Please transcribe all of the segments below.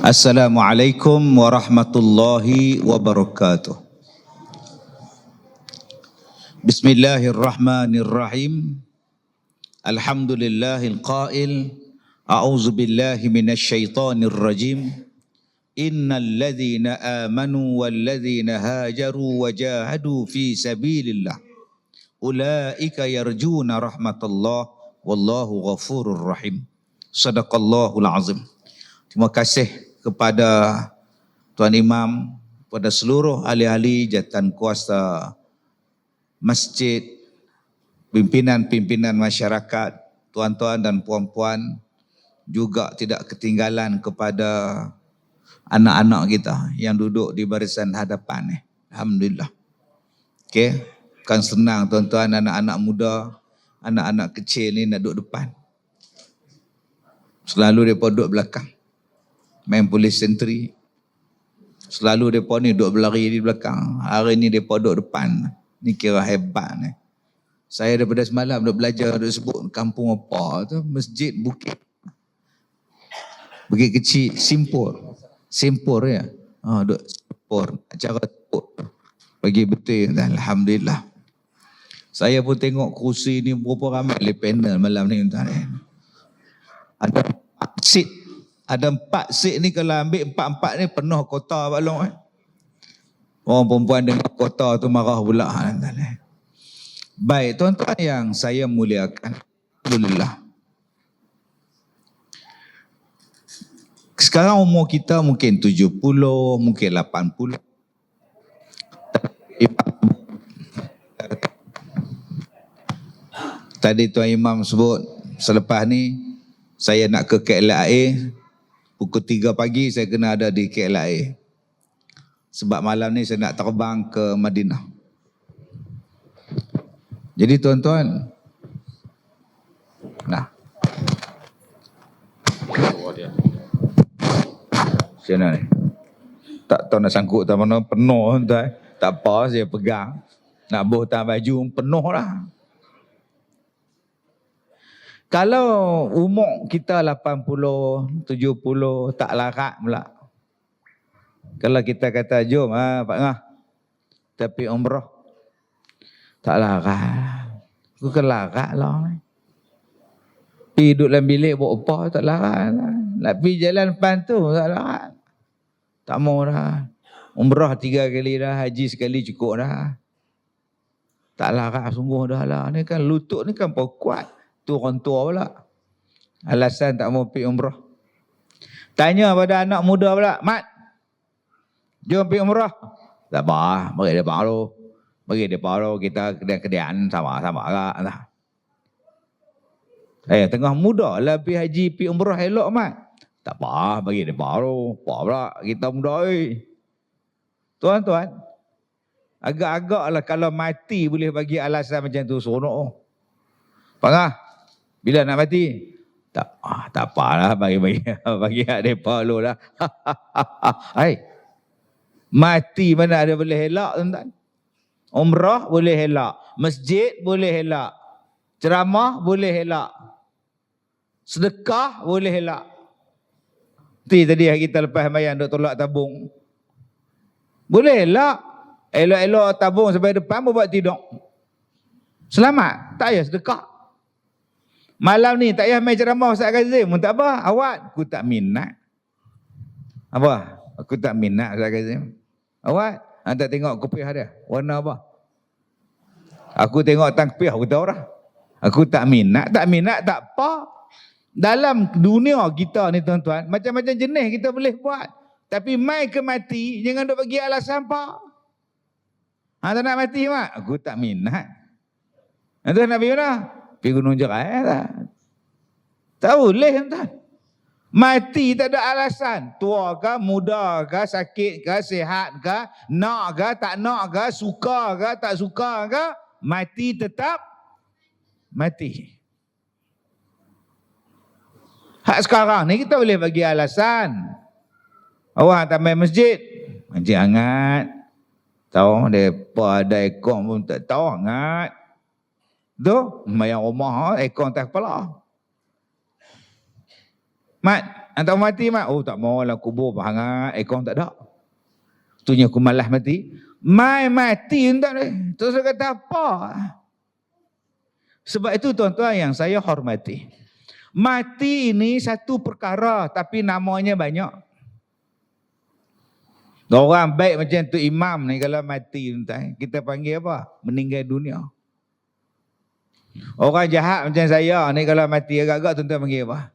Assalamualaikum warahmatullahi wabarakatuh. Bismillahirrahmanirrahim. Alhamdulillahil qail. A'udzu billahi minasyaitonir rajim. Innal ladzina amanu wal ladzina hajaru wajahadu fi sabilillah ulaika yarjuna rahmatullah wallahu ghafurur rahim. Shadaqallahul azim. Terima kasih kepada Tuan Imam, kepada seluruh ahli-ahli jawatan kuasa masjid, pimpinan-pimpinan masyarakat, tuan-tuan dan puan-puan, juga tidak ketinggalan kepada anak-anak kita yang duduk di barisan hadapan ni. Alhamdulillah. Okey, kan senang tuan-tuan, anak-anak muda, anak-anak kecil ni nak duduk depan. Selalu mereka duduk belakang. Main polis sentri. Selalu mereka ni duduk berlari di belakang. Hari ni mereka duduk depan. Ni kira hebat ni. Saya daripada semalam duduk belajar, duduk sebut kampung apa tu, masjid Bukit Kecil, Simpur ya. Duduk Simpur. Acara sebut. Bagi betul. Alhamdulillah. Saya pun tengok kursi ni berapa ramai oleh panel malam ni. Ada 4 seat. Ada 4 seat ni, kalau ambil 4-4 ni penuh kota balong. Orang perempuan dengan kota tu marah pula. Baik, tuan-tuan yang saya muliakan. Alhamdulillah. Sekarang umur kita mungkin 70, mungkin 80. Tadi Tuan Imam sebut, selepas ni saya nak ke KLIA. Pukul 3 pagi saya kena ada di KLIA. Sebab malam ni saya nak terbang ke Madinah. Jadi tuan-tuan, nah. Macam mana ni? Tak tahu nak sangkut tak mana, penuh tuan. Tak apa, saya pegang. Nak bohtan baju penuh lah. Kalau umur kita 80, 70, tak larat pula. Kalau kita kata, jom Pak Ngah, tapi umrah, tak larat. Aku kan larat lah. Pergi duduk dalam bilik buat apa, tak larat lah. Nak pergi jalan depan tu, tak larat. Tak mau dah. Umrah 3 kali dah, haji sekali cukup dah. Tak larat sungguh dah lah. Ni kan lutut ni kan kuat. Tu orang tua pula. Alasan tak mau pergi umrah. Tanya pada anak muda pula, Mat, jom pergi umrah. Tak apa, bagi dia dulu. Bagi dia dulu, kita keadaan sama-sama lah. Tengah muda lah pergi haji, pergi umrah elok, Mat. Tak apa, bagi dia dulu. Apa pula, kita muda. Tuan-tuan, agak-agak lah kalau mati boleh bagi alasan macam tu, seronok. Pak Ngah, bila nak mati? Tak apalah, bagi hak depa dulu lah. Hai. Mati mana ada boleh elak, tuan-tuan? Umrah boleh elak, masjid boleh elak, ceramah boleh elak, sedekah boleh elak. Tadi kita lepas mayan duk tolak tabung. Boleh elak. Elok-elok tabung sampai depan buat tidur. Selamat, tak payah sedekah. Malam ni tak payah main ceramah Ustaz Kazim pun tak apa. Awak, aku tak minat. Apa? Aku tak minat Ustaz Kazim. Awak, tak tengok kopiah dia. Warna apa? Aku tengok tangpiah, aku tahu dah. Aku tak minat tak apa. Dalam dunia kita ni tuan-tuan, macam-macam jenis kita boleh buat. Tapi mai ke mati, jangan duk bagi alasan apa. Tak nak mati mak? Aku tak minat. Itu nak pergi mana? Pergi Gunung Jerai lah. Tak boleh tuan. Mati tak ada alasan. Tua ke, muda ke, sakit ke, sihat ke, nak ke, tak nak ke, suka ke, tak suka ke, mati tetap mati. Hak sekarang ni kita boleh bagi alasan. Awak tak main masjid, masjid hangat. Tahu depa ada aircon pun tak tahu hangat. Tu mayang rumah aircon atas kepala. Mat, hantar mati mat. Oh tak mau lah kubur hangat, aircon tak ada. Tunya aku malas mati. Mai mati tak ada. Terus kata apa? Sebab itu tuan-tuan yang saya hormati. Mati ini satu perkara tapi namanya banyak. Orang baik macam tu imam ni kalau mati tuan, kita panggil apa? Meninggal dunia. Orang jahat macam saya ni kalau mati agak-agak tuan-tuan panggil apa?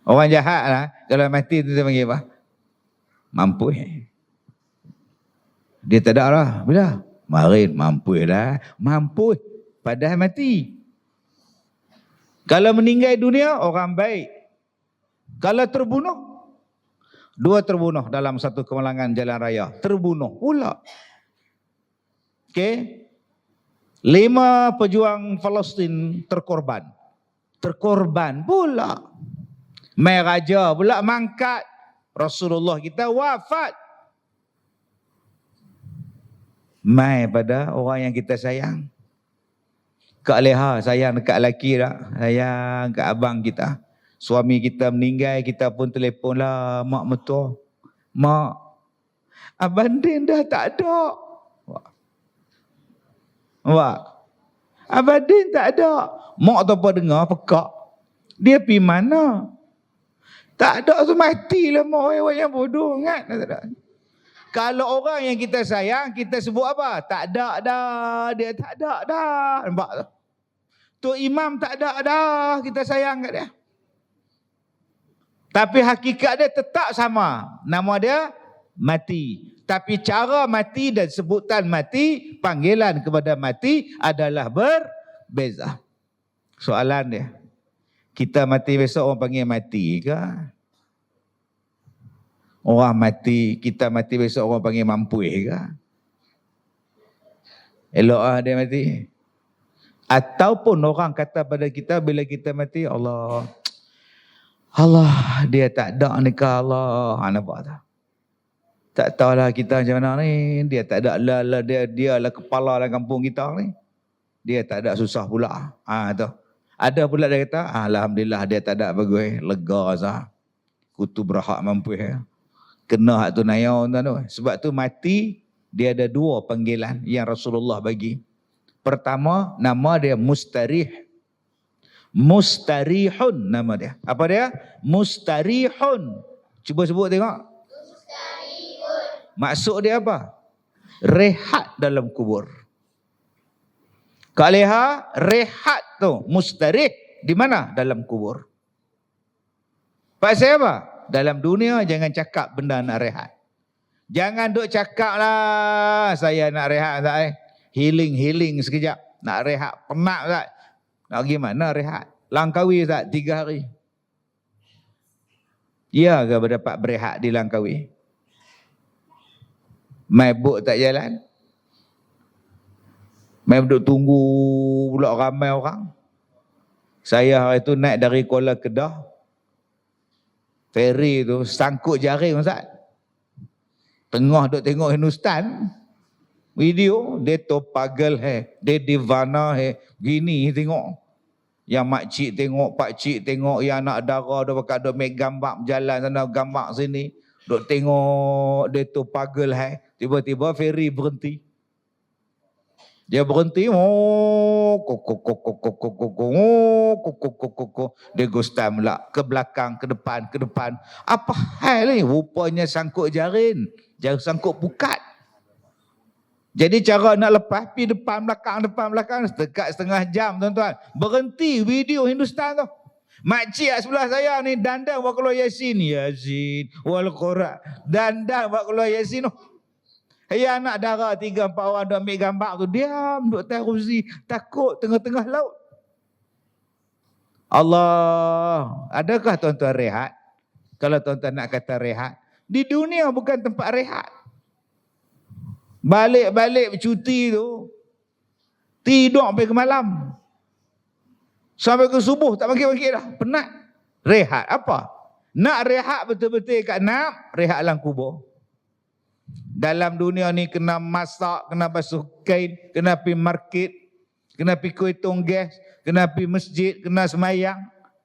Orang jahat lah kalau mati tuan-tuan panggil apa? Mampu. Dia tak ada lah. Bila? Marin mampu lah. Mampu. Padahal mati. Kalau meninggal dunia, orang baik. Kalau terbunuh, 2 terbunuh dalam satu kemalangan jalan raya. Terbunuh pula. Okey. 5 pejuang Palestin terkorban. Terkorban pula. Mai raja pula mangkat. Rasulullah kita wafat. Mai pada orang yang kita sayang. Kak Leha sayang dekat lelaki tak? Sayang kat abang kita. Suami kita meninggal, kita pun telefon lah. Mak mertua. Mak, Abang Din dah tak ada. Wah. Abang Din tak ada. Mak tu apa dengar, pekak. Dia pergi mana? Tak ada tu matilah mak yang bodoh. Ingat tak ada. Kalau orang yang kita sayang, kita sebut apa? Tak ada dah. Dia tak ada dah. Nampak tak? Tu imam tak ada dah. Kita sayang kat dia. Tapi hakikat dia tetap sama. Nama dia mati. Tapi cara mati dan sebutan mati, panggilan kepada mati adalah berbeza. Soalan dia. Kita mati besok orang panggil mati ke? Orang mati, kita mati besok orang panggil mampu ke? Elok lah dia mati. Ataupun orang kata pada kita bila kita mati, Allah dia tak ada nikah Allah. Nampak tak? Tak tahulah kita macam mana ni. Dia tak ada lah dia lah kepala dalam kampung kita ni. Dia tak ada susah pula. Tu. Ada pula dia kata, alhamdulillah dia tak ada bagus, lega sah. Kutu berhak mampu kena hak tu nayau tu. Sebab tu mati dia ada 2 panggilan yang Rasulullah bagi. Pertama nama dia mustarih. Mustarihun nama dia. Apa dia? Mustarihun. Cuba sebut tengok. Mustarihun. Maksud dia apa? Rehat dalam kubur. Kak Leha, rehat tu. Mustarih di mana? Dalam kubur. Pasal apa? Dalam dunia jangan cakap benda nak rehat. Jangan duk cakap lah saya nak rehat tak Healing sekejap. Nak rehat. Penat tak? Nak gimana rehat? Langkawi tak? 3 hari. Ya ke berdapat berehat di Langkawi? Mai buk tak jalan? Mai duduk tunggu pula ramai orang. Saya hari tu naik dari Kuala Kedah. Ferry tu sangkut jaring Ustaz. Tengah duk tengok Hindustan. Video dia tu pagal dia divana gini tengok. Yang makcik tengok, pakcik tengok, yang anak dara dah pakai duk make gambar berjalan sana gambar sini. Duk tengok dia tu pagal tiba-tiba ferry berhenti. Dia berhenti, dia gostam pula ke belakang, ke depan. Apa hal ni? Rupanya sangkut jaring, sangkut pukat. Jadi cara nak lepas, pergi depan belakang, dekat setengah jam tuan-tuan. Berhenti video Hindustan tu. Makcik sebelah saya ni dandan buat keluar Yasin. Wal Quran. Dandan buat keluar Yasin tu. Hai anak dara 3-4 orang duk ambil gambar tu. Diam duk terusi. Takut tengah-tengah laut. Allah. Adakah tuan-tuan rehat? Kalau tuan-tuan nak kata rehat. Di dunia bukan tempat rehat. Balik-balik bercuti tu. Tidur sampai ke malam. Sampai ke subuh tak bangkit-bangkit dah. Penat. Rehat apa? Nak rehat betul-betul kat nak. Rehat dalam kubur. Dalam dunia ni kena masak, kena basuh kain, kena pergi market, kena pergi kuitong gas, kena pergi masjid, kena semayang.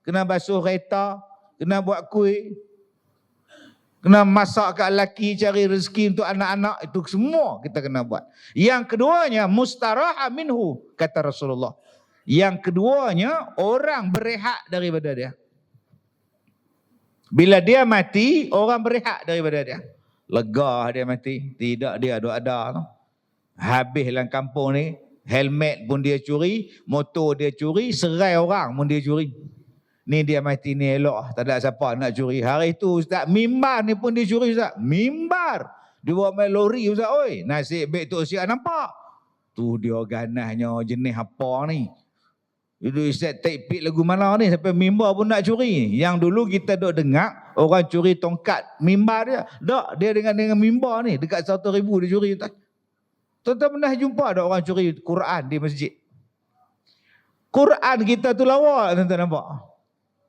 kena basuh kereta, kena buat kuih, kena masak kat lelaki, cari rezeki untuk anak-anak, itu semua kita kena buat. Yang keduanya, mustaraha minhu, kata Rasulullah. Yang keduanya, orang berehat daripada dia. Bila dia mati, orang berehat daripada dia. Lega dia mati. Tidak, dia ada. Habislah kampung ni. Helmet pun dia curi, motor dia curi, serai orang pun dia curi. Ni dia mati ni elok, tak ada siapa nak curi. Hari tu Ustaz, mimbar ni pun dia curi Ustaz. Mimbar. Dia bawa main lori Ustaz. Oi, nasib baik tu siap nampak. Tu dia ganasnya jenis apa ni. Itu Ustaz take pit lagu mana ni sampai mimbar pun nak curi. Yang dulu kita duk dengar orang curi tongkat mimbar dia. Tak, dia dengan mimbar ni dekat 100,000 dia curi Ustaz. Tuan-tuan pernah jumpa ada orang curi Quran di masjid? Quran kita tu lawa, tuan-tuan nampak?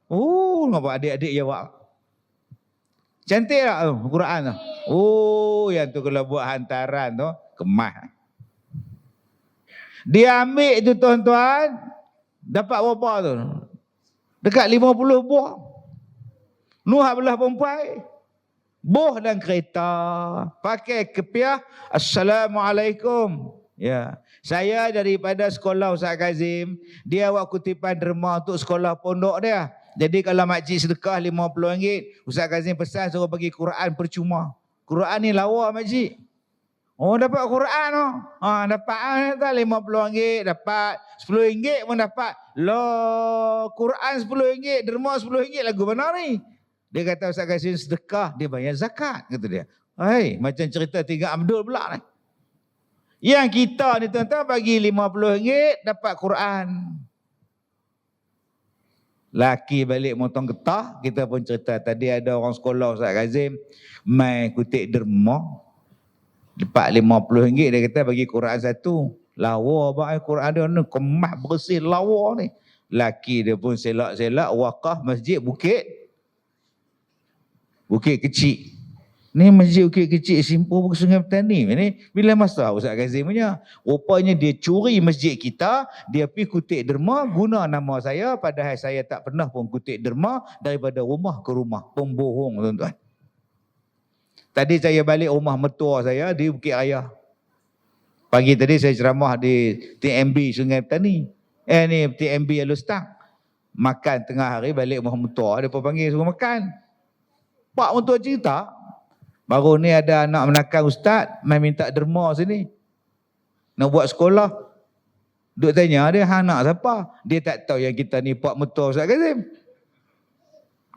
Oh, nampak adik-adik jawab. Cantik tak tu Quran tu? Oh, yang tu kalau buat hantaran tu, kemas. Dia ambil tu tuan-tuan, dapat berapa tu? Dekat 50 buah. Nuh belah perempuan. Boh dan kereta, pakai kepiah, Assalamualaikum. Ya, saya daripada sekolah Ustaz Kazim, dia buat kutipan derma untuk sekolah pondok dia. Jadi kalau makcik sedekah RM50, Ustaz Kazim pesan suruh bagi Quran percuma. Quran ni lawa makcik. Oh, dapat Quran tu. Dapat RM50, dapat RM10 pun dapat. Loh, Quran RM10, derma RM10, lagu mana ni? Dia kata Ustaz Kazim sedekah, dia bayar zakat, kata dia. Hai, macam cerita Tiga Abdul pula ni. Yang kita ni tuan-tuan bagi RM50 dapat Quran. Laki balik motong getah, kita pun cerita tadi ada orang sekolah Ustaz Kazim mai kutip derma. Dapat RM50, dia kata bagi Quran satu. Lawa baik Quran dia ni, kemas bersih lawa ni. Laki dia pun selak-selak wakaf masjid Bukit Kecil. Ni masjid Bukit Kecil Simpul Sungai Petani. Ni bila masa Ustaz Kazim punya. Rupanya dia curi masjid kita, dia pergi kutip derma guna nama saya, padahal saya tak pernah pun kutip derma daripada rumah ke rumah. Pembohong tuan-tuan. Tadi saya balik rumah mertua saya di Bukit Raya. Pagi tadi saya ceramah di TMB Sungai Petani. Ni TMB Alustang. Makan tengah hari balik rumah mertua, dia pun panggil suruh makan. Pak mertua cerita, baru ni ada anak menakan ustaz, mai minta derma sini. Nak buat sekolah. Duk tanya dia, anak siapa? Dia tak tahu yang kita ni Pak mertua Ustaz Kazim.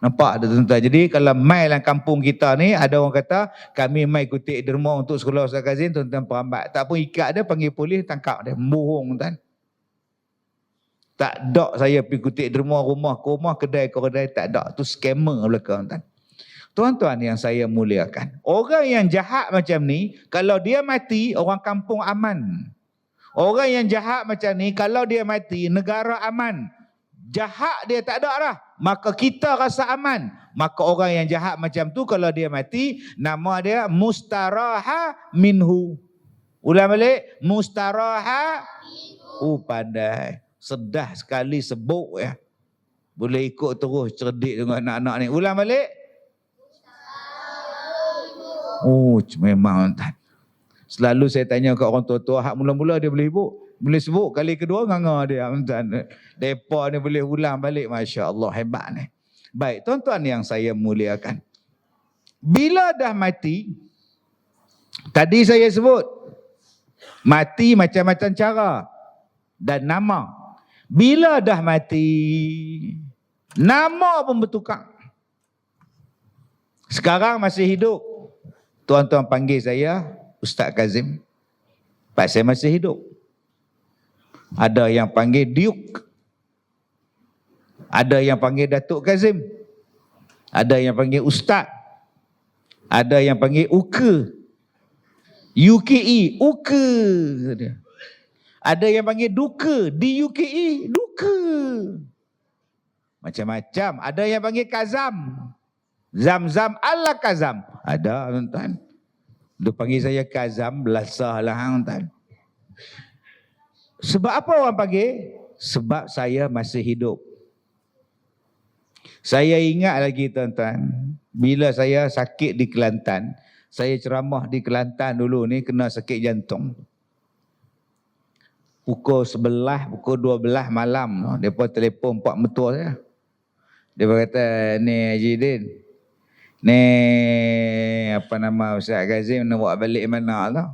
Nampak ada tuan-tuan. Jadi kalau mai dalam kampung kita ni, ada orang kata, kami mai kutip derma untuk sekolah Ustaz Kazim, tuan-tuan perambat. Tak pun ikat dia, panggil polis, tangkap dia. Bohong tuan. Tak ada saya pergi kutip derma rumah ke rumah, kedai ke kedai, tak ada. Tu scammer belakang tuan. Tuan-tuan yang saya muliakan, orang yang jahat macam ni, kalau dia mati, orang kampung aman. Orang yang jahat macam ni, kalau dia mati, negara aman. Jahat dia tak ada dah, maka kita rasa aman. Maka orang yang jahat macam tu, kalau dia mati, nama dia mustaraha minhu. Ulang balik, mustaraha. Oh, pandai. Sedah sekali sebut ya. Boleh ikut terus cerdik dengan anak-anak ni. Ulang balik. Oh, memang tuan. Selalu saya tanya kat orang tua-tua, hak mula-mula dia boleh sebut, kali kedua nganga dia tuan. Depa ni boleh ulang balik, masya-Allah, hebat ni. Baik, tuan-tuan yang saya muliakan. Bila dah mati, tadi saya sebut mati macam-macam cara dan nama. Bila dah mati, nama pun bertukar. Sekarang masih hidup, tuan-tuan panggil saya Ustaz Kazim. Pak saya masih hidup. Ada yang panggil Duke. Ada yang panggil Datuk Kazim. Ada yang panggil Ustaz. Ada yang panggil Uke. UKE, Uke. Ada yang panggil Duke, DUKE, Duke. Macam-macam. Ada yang panggil Kazam. Zam-zam ala Kazam. Ada tuan-tuan. Dia panggil saya Kazam, belasah lah tuan. Sebab apa orang panggil? Sebab saya masih hidup. Saya ingat lagi tuan-tuan, bila saya sakit di Kelantan, saya ceramah di Kelantan dulu ni kena sakit jantung. Pukul 11, pukul 12 malam, mereka telefon pak mentua saya. Dia kata, ni Haji Din, ni apa nama Ustaz Kazim nak bawa balik mana tau?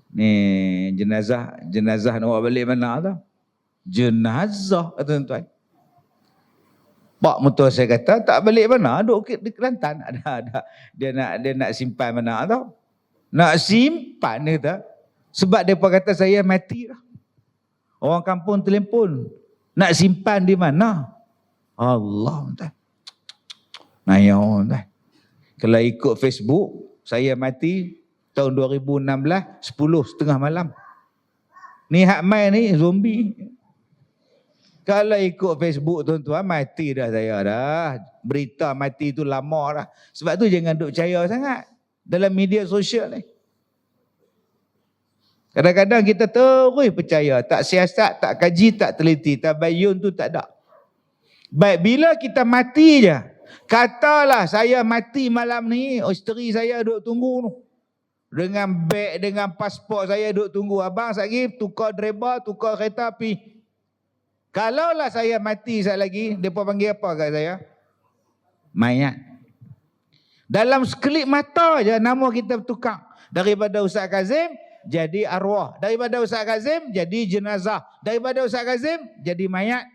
Ni jenazah nak bawa balik mana tau? Jenazah, tuan-tuan. Pak mentua saya kata, tak balik mana? Duduk di Kelantan. Ada. Dia nak simpan mana tau? Nak simpan dia kata. Sebab mereka kata saya mati dah. Orang kampung telefon. Nak simpan di mana? Allah. Nayau. Kalau ikut Facebook, saya mati tahun 2016, 10:30 malam. Ni hak mai ni zombie. Kalau ikut Facebook tuan-tuan, mati dah saya dah. Berita mati tu lama dah. Sebab tu jangan duk percaya sangat dalam media sosial ni. Kadang-kadang kita terus percaya. Tak siasat, tak kaji, tak teliti. Tabayun tu tak ada. Baik, bila kita mati je. Katalah saya mati malam ni. Isteri saya duk tunggu tu. Dengan beg, dengan pasport saya duk tunggu. Abang sekejap tukar driver, tukar kereta api. Kalaulah saya mati sekali lagi, mereka panggil apa kat saya? Mayat. Dalam sekelip mata je nama kita bertukar. Daripada Ustaz Kazim, jadi arwah. Daripada Ustaz Kazim, jadi jenazah. Daripada Ustaz Kazim, jadi mayat.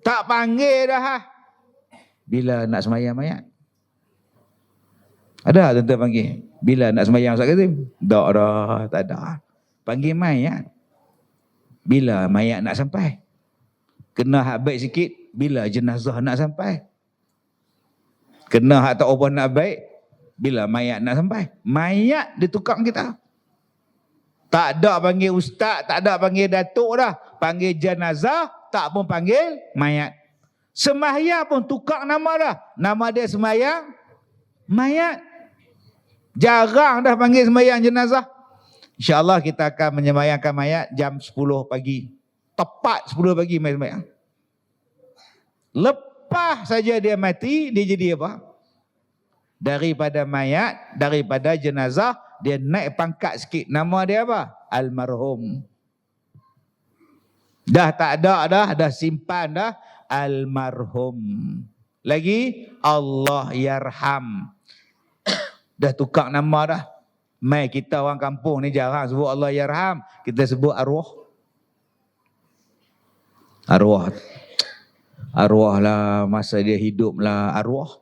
Tak panggil dah. Bila nak semayang mayat? Ada tuan-tuan panggil? Bila nak semayang Ustaz Kazim? Tak dah, tak ada. Panggil mayat. Bila mayat nak sampai? Kena hak baik sikit, bila jenazah nak sampai? Kena hak tak apa nak baik, bila mayat nak sampai? Mayat ditukar kita. Tak ada panggil ustaz, tak ada panggil datuk dah. Panggil jenazah, tak pun panggil mayat. Sembahyang pun tukar nama dah. Nama dia sembahyang mayat. Jarang dah panggil sembahyang jenazah. InsyaAllah kita akan menyembayangkan mayat jam 10 pagi. Tepat 10 pagi mai sembayang. Lepas saja dia mati, dia jadi apa? Daripada mayat, daripada jenazah, dia naik pangkat sikit. Nama dia apa? Almarhum. Dah tak ada dah simpan dah. Almarhum. Lagi, Allah yarham. Dah tukar nama dah. Mai kita orang kampung ni jarang sebut Allah yarham. Kita sebut arwah. Arwah lah, masa dia hidup lah arwah.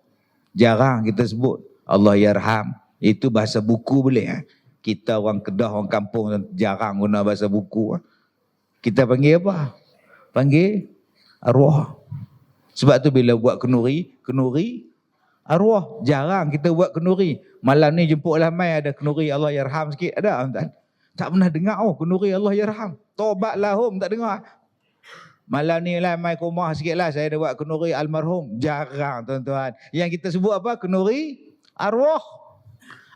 Jarang kita sebut Allah yarham. Itu bahasa buku boleh. Kita orang Kedah, orang kampung jarang guna bahasa buku. Kita panggil apa? Panggil arwah. Sebab tu bila buat kenuri arwah. Jarang kita buat kenuri. Malam ni jemputlah mai ada kenuri Allah yarham sikit. Ada tuan? Tak pernah dengar kenuri Allah yarham. Taubat lahum tak dengar. Malam ni lah mai ke rumah sikit lah. Saya ada buat kenuri almarhum. Jarang tuan-tuan. Yang kita sebut apa? Kenuri arwah.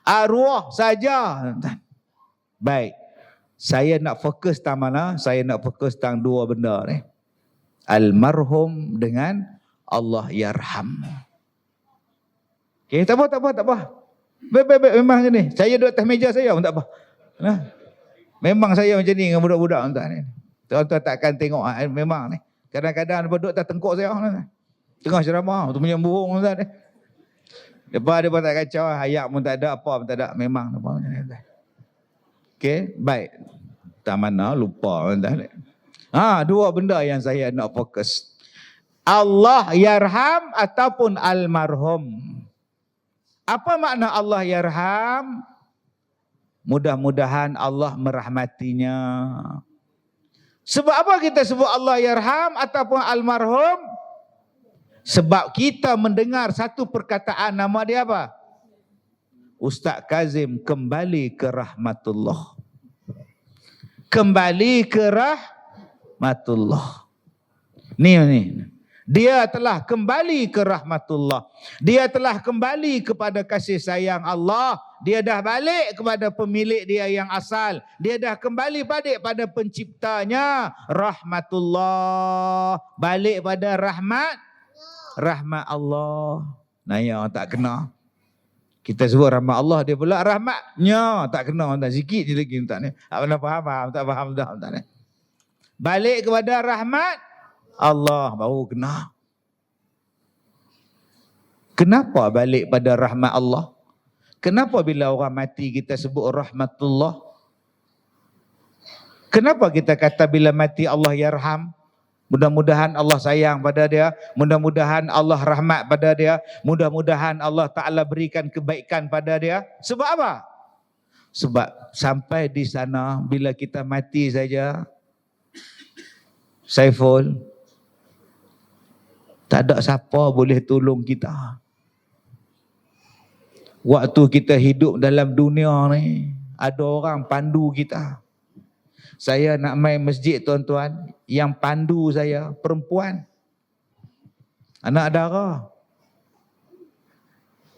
Arwah saja tuan-tuan. Baik. Saya nak fokus tang mana? Saya nak fokus tang dua benda ni. Almarhum dengan Allah yarham. Okay, tak apa. Baik, memang macam ni. Saya duduk atas meja saya pun tak apa. Nah, memang saya macam ni dengan budak-budak tuan ni. Tuan-tuan takkan tengok memang ni. Kadang-kadang duduk atas tengkuk saya. Tengah ceramah, tu punya burung tuan ni. Lepas dia pun tak kacau, hayat pun tak ada, apa pun tak ada. Memang apa macam ni. Okey, baik. Tak mana lupa tuan. Dua benda yang saya nak fokus. Allah yarham ataupun almarhum. Apa makna Allah yarham? Mudah-mudahan Allah merahmatinya. Sebab apa kita sebut Allah yarham ataupun almarhum? Sebab kita mendengar satu perkataan, nama dia apa? Ustaz Kazim kembali ke rahmatullah. Kembali ke rahmatullah. Ni. Dia telah kembali ke rahmatullah. Dia telah kembali kepada kasih sayang Allah. Dia dah balik kepada pemilik dia yang asal. Dia dah kembali balik pada penciptanya, rahmatullah. Balik pada rahmat Allah. Nah, yang tak kena. Kita sebut rahmat Allah, dia pula rahmatnya. Tak kena, tak sikit je lagi. Tak ni. Tak pernah faham, tak faham dah. Tak ni. Balik kepada rahmat Allah baru kena. Kenapa balik pada rahmat Allah? Kenapa bila orang mati kita sebut rahmatullah? Kenapa kita kata bila mati Allah yarham? Mudah-mudahan Allah sayang pada dia. Mudah-mudahan Allah rahmat pada dia. Mudah-mudahan Allah Ta'ala berikan kebaikan pada dia. Sebab apa? Sebab sampai di sana bila kita mati saja, Saiful, tak ada siapa boleh tolong kita. Waktu kita hidup dalam dunia ni, ada orang pandu kita. Saya nak main masjid tuan-tuan, yang pandu saya perempuan. Anak dara.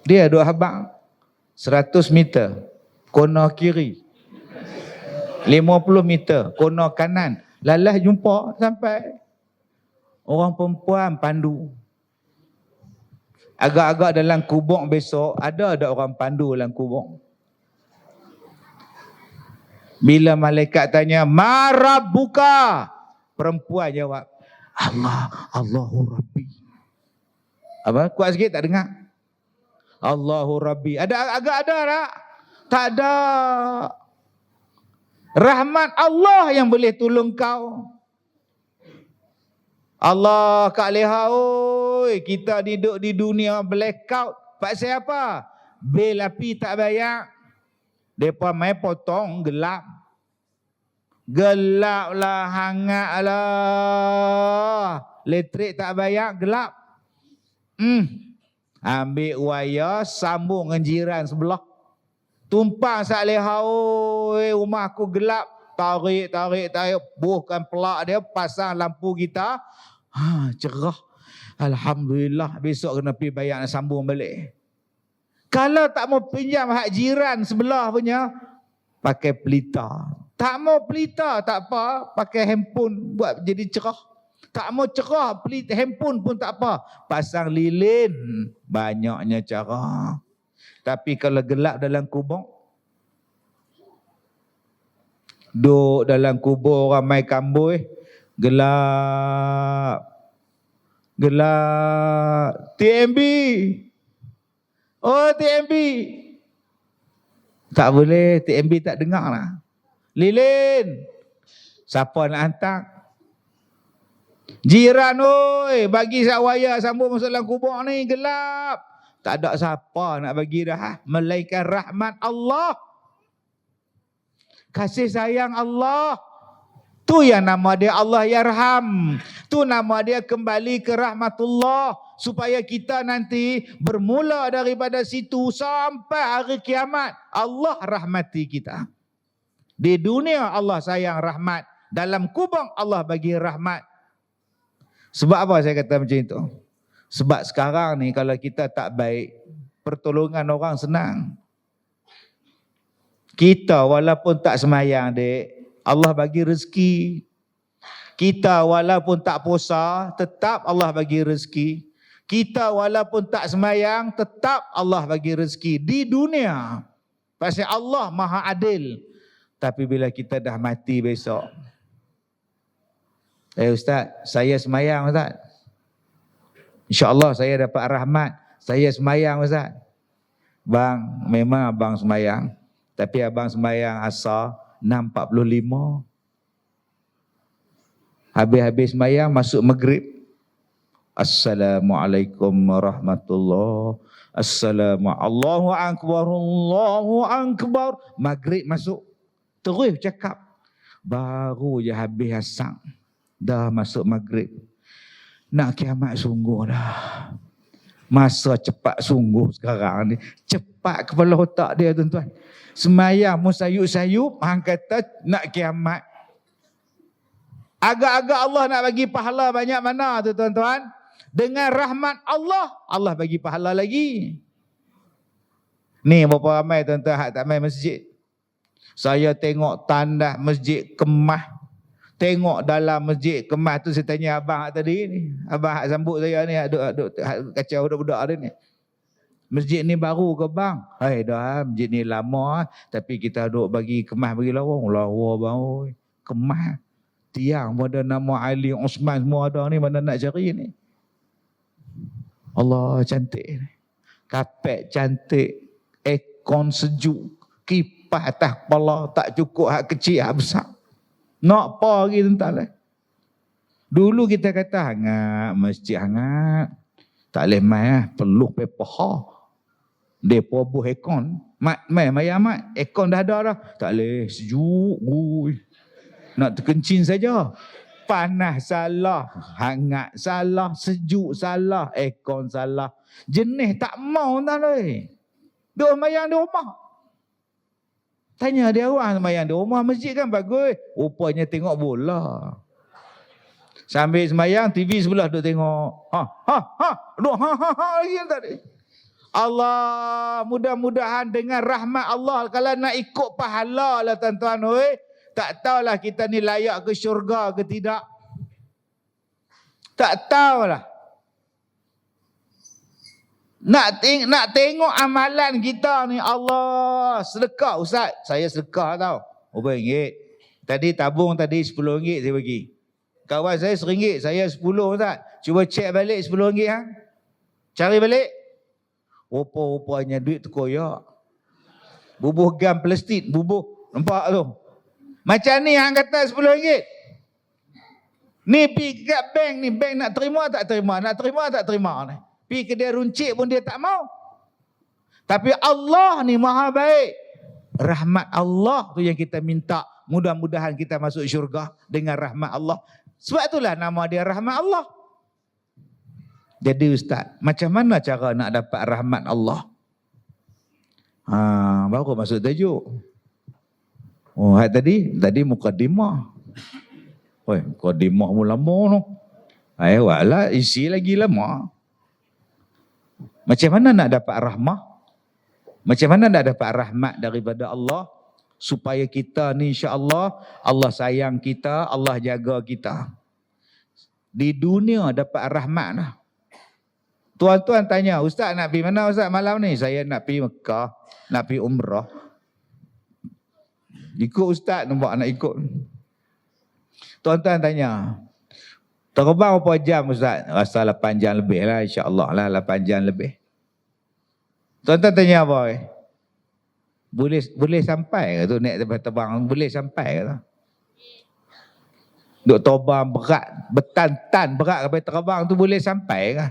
Dia duk habang 100 meter kona kiri. 50 meter kona kanan. Lalah jumpa sampai. Orang perempuan pandu. Agak-agak dalam kubur besok, ada orang pandu dalam kubur. Bila malaikat tanya, "Ma rabbuka?" Perempuan jawab, Allahu Rabbi. Apa? Kuat sikit tak dengar? Allahu Rabbi. Agak ada tak? Tak ada. Rahmat Allah yang boleh tolong kau. Allah Kak Leha, oi, kita duduk di dunia blackout. Pasal apa? Bil api tak bayar. Mereka main potong gelap. Gelap lah, hangat lah. Elektrik tak bayar, gelap. Ambil wayar, sambung dengan jiran sebelah. Tumpang Kak Leha, oi, rumah aku gelap. Tarik. Buhkan pelak dia, pasang lampu kita. Cerah. Alhamdulillah, besok kena pergi bayar nak sambung balik. Kalau tak mau pinjam hak jiran sebelah punya, pakai pelita. Tak mau pelita, tak apa, pakai handphone buat jadi cerah. Tak mau cerah, handphone pun tak apa, pasang lilin. Banyaknya cara. Tapi kalau gelap dalam kubur, duduk dalam kubur ramai kamboi, gelap. TMB. Oh, TMB. Tak boleh, TMB tak dengar lah. Lilin. Siapa nak hantar? Jiran, oi, bagi wayar sambung masuk dalam kubur ni, gelap. Tak ada siapa nak bagi dah. Melainkan rahmat Allah. Kasih sayang Allah. Tu yang nama dia Allah Yarham. Tu nama dia kembali ke rahmatullah. Supaya kita nanti bermula daripada situ sampai hari kiamat, Allah rahmati kita. Di dunia Allah sayang rahmat. Dalam kubur Allah bagi rahmat. Sebab apa saya kata macam itu? Sebab sekarang ni kalau kita tak baik, pertolongan orang senang. Kita walaupun tak semayang, dek, Allah bagi rezeki. Kita walaupun tak puasa, tetap Allah bagi rezeki. Kita walaupun tak semayang, tetap Allah bagi rezeki di dunia. Pasal Allah Maha Adil. Tapi bila kita dah mati besok, Ustaz, saya semayang Ustaz. InsyaAllah saya dapat rahmat. Saya semayang Ustaz. Bang, memang abang semayang. Tapi abang semayang asar 6.45. Habis-habis semayang masuk maghrib. Assalamualaikum warahmatullahi. Allahu akbar, Allahu akbar. Maghrib masuk. Terus cakap. Baru je habis asar. Dah masuk maghrib. Nak kiamat sungguh dah. Masa cepat sungguh sekarang ni. Cepat kepala otak dia tuan-tuan. Semayang pun sayup-sayup. Hang kata nak kiamat. Agak-agak Allah nak bagi pahala banyak mana tu tuan-tuan. dengan rahmat Allah, Allah bagi pahala lagi. Ni berapa ramai tuan-tuan hak tak main masjid. Saya tengok tandas masjid kemah. Tengok dalam masjid kemah tu, saya tanya abang hak tadi ni. Abang hak sambut saya ni, duk kacau budak-budak dia ni. Masjid ni baru ke bang? Hai dah, masjid ni lama tapi kita duk bagi kemah bagi lawang. Lawa bang oi. Kemah. Tiang pun ada nama Ali, Osman semua ada ni, mana nak cari ni. Allah cantik ni. Kapet cantik. Aircon sejuk, kipas atas kepala, tak cukup hak kecil hak besar. Nak apa lagi tuan-tuan lah. Dulu kita kata hangat, masjid hangat. Tak boleh main lah, perlu paper hall. Depa buh aircon. Mai mat, aircon dah ada dah. Tak boleh, sejuk. Ui. Nak terkencing saja. Panas salah, hangat salah, sejuk salah, aircon salah. Jenis tak mau tuan oi. Duk mayang di rumah. Tanya dia orang mayang di rumah, masjid kan bagus. Rupanya tengok bola. Sambil semayang, TV sebelah duk tengok. Duk lagi tadi. Allah, mudah-mudahan dengan rahmat Allah, kalau nak ikut pahala lah tuan-tuan oi. Tak tahulah kita ni layak ke syurga ke tidak. Tak tahulah. Nak tengok amalan kita ni, Allah, sedekah ustaz. Saya sedekah tau. RM1. Tadi tabung tadi RM10 saya bagi. Kawan saya RM1, saya RM10 ustaz. Cuba cek balik RM10 ha. Cari balik. Rupa-rupanya duit terkoyak. Bubuh gam plastik, bubuh. Nampak tu? Macam ni hang kata RM10. Ni pergi kat bank ni, bank nak terima tak terima, nak terima tak terima ni. Pergi ke dia runcit pun dia tak mau. Tapi Allah ni maha baik. Rahmat Allah tu yang kita minta. Mudah-mudahan kita masuk syurga dengan rahmat Allah. Sebab itulah nama dia rahmat Allah. Jadi ustaz, macam mana cara nak dapat rahmat Allah? Baru masuk tajuk. Oh, tadi mukadimah. Oi, mukadimah mu lama tu. Wala isi lagi lama. Macam mana nak dapat rahmah? Macam mana nak dapat rahmat daripada Allah? Supaya kita ni insya-Allah, Allah sayang kita, Allah jaga kita. Di dunia dapat rahmat lah. Tuan-tuan tanya, ustaz nak pergi mana ustaz malam ni? Saya nak pergi Mekah, nak pergi umrah. Ikut ustaz, nampak nak ikut. Tuan-tuan tanya, terbang berapa jam ustaz? Rasa 8 jam lebih lah, insya-Allah lah 8 jam lebih. Tuan-tuan tanya apa? Boleh sampai ke tu naik terbang? Boleh sampai ke tu? Duk terbang berat, bertan-tan berat kapal terbang tu boleh sampai ke?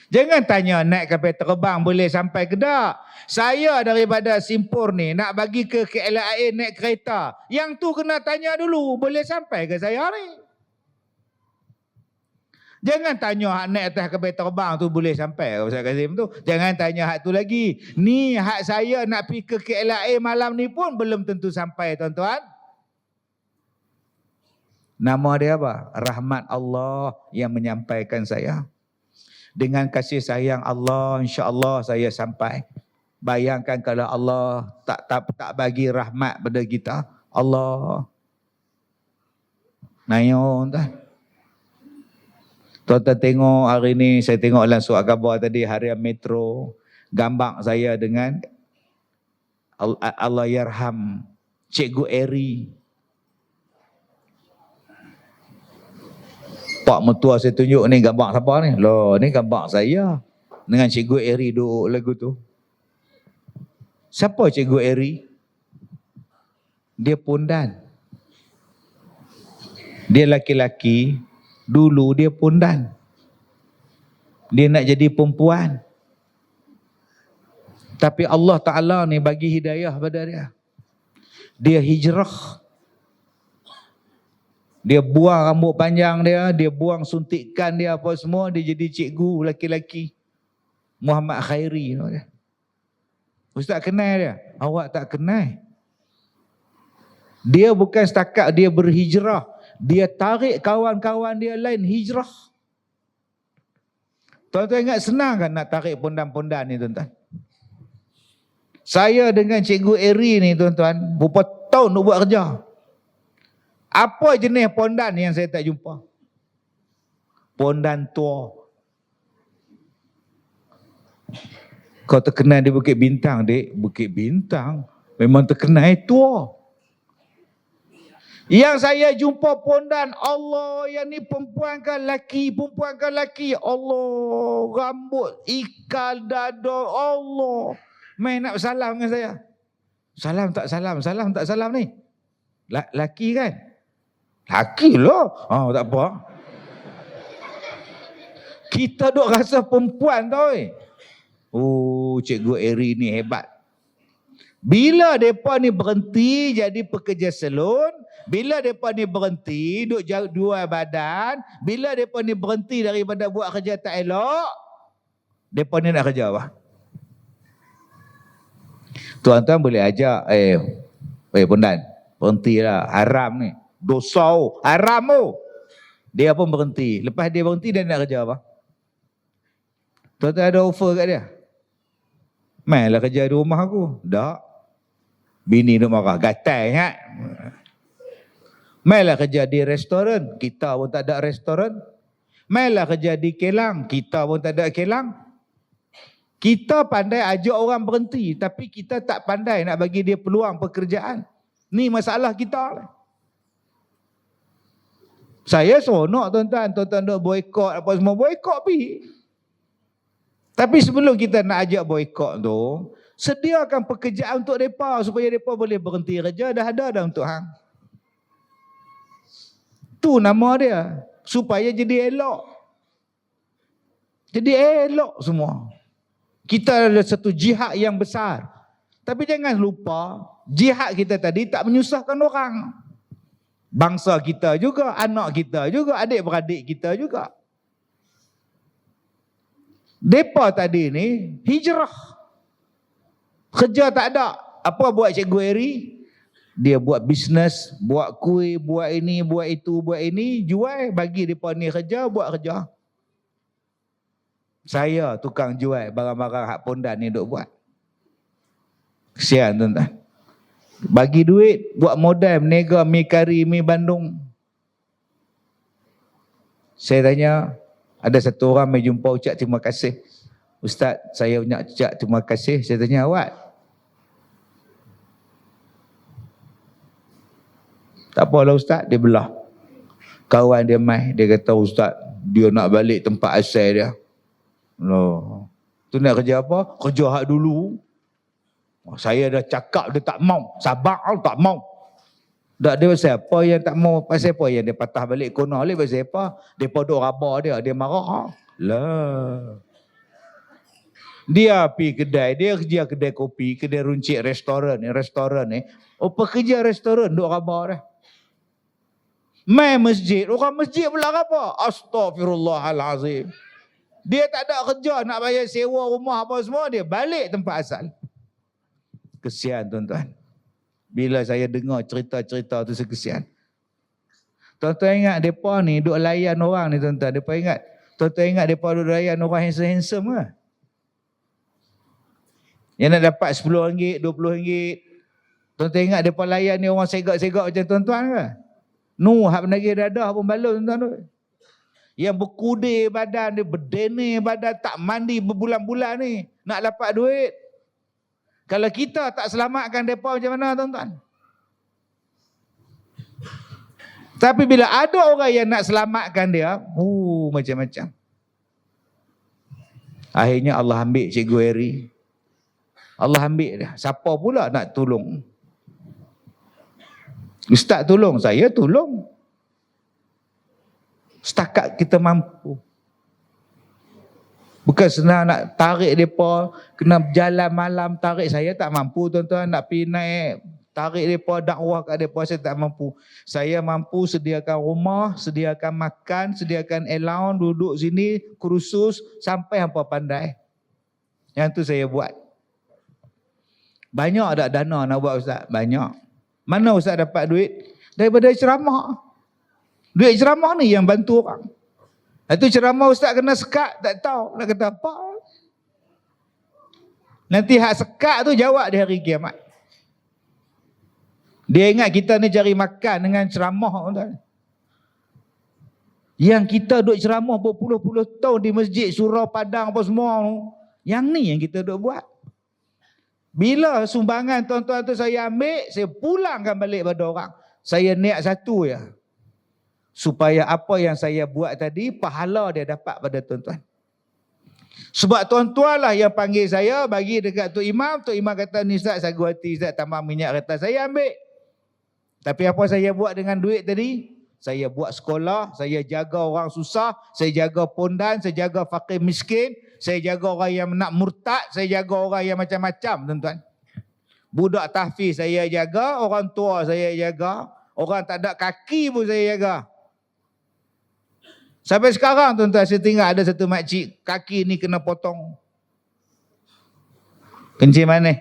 Jangan tanya naik kapal terbang boleh sampai ke tak? Saya daripada Simpur ni nak bagi ke KLIA naik kereta. Yang tu kena tanya dulu, boleh sampai ke saya ni? Jangan tanya hak naik atas kapal terbang tu boleh sampai ke Ustaz Kazim tu. Jangan tanya hak tu lagi. Ni hak saya nak pergi ke KLIA malam ni pun belum tentu sampai tuan-tuan. Nama dia apa? Rahmat Allah yang menyampaikan saya. Dengan kasih sayang Allah, insya-Allah saya sampai. Bayangkan kalau Allah tak bagi rahmat pada kita. Allah. Nayon dah. Tuan-tuan tengok hari ni, saya tengok dalam surat khabar tadi, harian Metro, gambar saya dengan Allah yarham Cikgu Eri. Pak Mentua saya tunjuk ni gambar siapa ni? Loh, ni gambar saya dengan Cikgu Eri duduk lagu tu. Siapa Cikgu Eri? Dia pondan. Dia laki-laki, dulu dia pondan. Dia nak jadi perempuan. Tapi Allah Ta'ala ni bagi hidayah pada dia. Dia hijrah. Dia buang rambut panjang dia, dia buang suntikan dia apa semua, dia jadi cikgu laki-laki. Muhammad Khairi. Ustaz kenal dia? Awak tak kenal. Dia bukan setakat dia berhijrah, dia tarik kawan-kawan dia lain hijrah. Tuan-tuan ingat senang kan nak tarik pondan-pondan ni tuan-tuan? Saya dengan Cikgu Eri ni tuan-tuan, berapa tahun nak buat kerja. Apa jenis pondan yang saya tak jumpa? Pondan tua. Kau terkenal di Bukit Bintang, dek. Bukit Bintang memang terkenal tua. Yang saya jumpa pondan, Allah, yang ni perempuan kan laki, perempuan kan laki. Allah, rambut, ikal, dada, Allah. Main nak salam dengan saya. Salam tak salam, salam tak salam ni. Laki kan? Laki lah. Tak apa. Kita duk rasa perempuan tau. Oh, Cikgu Eri ni hebat. Bila mereka ni berhenti jadi pekerja salon, bila mereka ni berhenti duk jual badan, bila mereka ni berhenti daripada buat kerja tak elok, mereka ni nak kerja apa? Tuan-tuan boleh ajak, pondan, berhentilah, haram ni. Dosa, haram. Dia pun berhenti. Lepas dia berhenti, dia nak kerja apa? Tuan-tuan ada offer kat dia? Mainlah kerja di rumah aku. Tak. Bini duk marah. Gatal ingat. Mainlah kerja di restoran. Kita pun tak ada restoran. Mainlah kerja di kilang. Kita pun tak ada kilang. Kita pandai ajak orang berhenti. Tapi kita tak pandai nak bagi dia peluang pekerjaan. Ni masalah kita. Saya seronok tuan-tuan. Tuan-tuan duk boykot apa semua. Boykot pergi. Tapi sebelum kita nak ajak boykot tu, sediakan pekerjaan untuk mereka supaya mereka boleh berhenti kerja. Dah ada untuk hang. Tu nama dia. Supaya jadi elok. Jadi elok semua. Kita ada satu jihad yang besar. Tapi jangan lupa, jihad kita tadi tak menyusahkan orang. Bangsa kita juga, anak kita juga, adik-beradik kita juga. Depa tadi ni hijrah. Kerja tak ada. Apa buat Cikgu Eri? Dia buat bisnes, buat kuih, buat ini, buat itu, buat ini, jual, bagi depa ni kerja, buat kerja. Saya tukang jual barang-barang hak pondan ni duk buat. Kesian tuan-tuan. Bagi duit, buat modal, menega mi kari, mi Bandung. Saya tanya, ada satu orang mai jumpa ucap terima kasih. Ustaz, saya nak ucap terima kasih. Saya tanya, awak? Tak apalah Ustaz, dia belah. Kawan dia mai, dia kata Ustaz, dia nak balik tempat asal dia. Loh. Tu nak kerja apa? Kerja hak dulu. Saya dah cakap dia tak mau. Sabar tak mau. Tak dia pasal apa yang tak mau, pasal apa yang dia patah balik kono balik pasal apa? Dia podok raba dia marah. Lah. Dia pergi kedai, dia kerja kedai kopi, kedai runcit restoran ni. Oh, pekerja restoran duk raba dah. Mai masjid, orang masjid pula raba. Astaghfirullahalazim. Dia tak ada kerja nak bayar sewa rumah apa semua, dia balik tempat asal. Kesian tuan-tuan. Bila saya dengar cerita-cerita tu saya kesian. Tuan-tuan ingat mereka ni duk layan orang ni tuan-tuan. Tuan-tuan ingat mereka duk layan orang handsome ke? Yang nak dapat RM10, RM20. Tuan-tuan ingat mereka layan ni orang segak-segak macam tuan-tuan ke? Hak penagih dadah pun balon tuan-tuan tu. Yang berkudir badan dia, berdenih badan, tak mandi berbulan-bulan ni. Nak dapat duit. Kalau kita tak selamatkan mereka macam mana tuan-tuan? Tapi bila ada orang yang nak selamatkan dia, macam-macam. Akhirnya Allah ambil Cikgu Eri. Allah ambil dia. Siapa pula nak tolong? Ustaz tolong, saya tolong. Setakat kita mampu. Bukan senang nak tarik mereka, kena berjalan malam tarik. Saya tak mampu tuan-tuan nak pergi naik, tarik mereka, dakwah kat mereka, saya tak mampu. Saya mampu sediakan rumah, sediakan makan, sediakan allowance, duduk sini, kursus, sampai hampa pandai. Yang tu saya buat. Banyak tak dana nak buat Ustaz? Banyak. Mana Ustaz dapat duit? Daripada ceramah. Duit ceramah ni yang bantu orang. Itu ceramah ustaz kena sekat, tak tahu nak kata apa. Nanti hak sekat tu jawab di hari kiamat. Dia ingat kita ni cari makan dengan ceramah. Yang kita duduk ceramah berpuluh-puluh tahun di masjid, surau, padang apa semua. Yang ni yang kita duduk buat. Bila sumbangan tuan-tuan tu saya ambil, saya pulangkan balik pada orang. Saya niat satu ya. Supaya apa yang saya buat tadi, pahala dia dapat pada tuan-tuan. Sebab tuan-tuan lah yang panggil saya, bagi dekat Tok Imam. Tok Imam kata, ni Ustaz, sagu hati Ustaz, tambah minyak kertas. Saya ambil. Tapi apa saya buat dengan duit tadi? Saya buat sekolah, saya jaga orang susah, saya jaga pondan, saya jaga fakir miskin, saya jaga orang yang nak murtad, saya jaga orang yang macam-macam, tuan-tuan. Budak tahfiz saya jaga, orang tua saya jaga, orang tak ada kaki pun saya jaga. Sampai sekarang tuan-tuan, saya tinggal ada satu makcik, kaki ni kena potong. Kencing mana?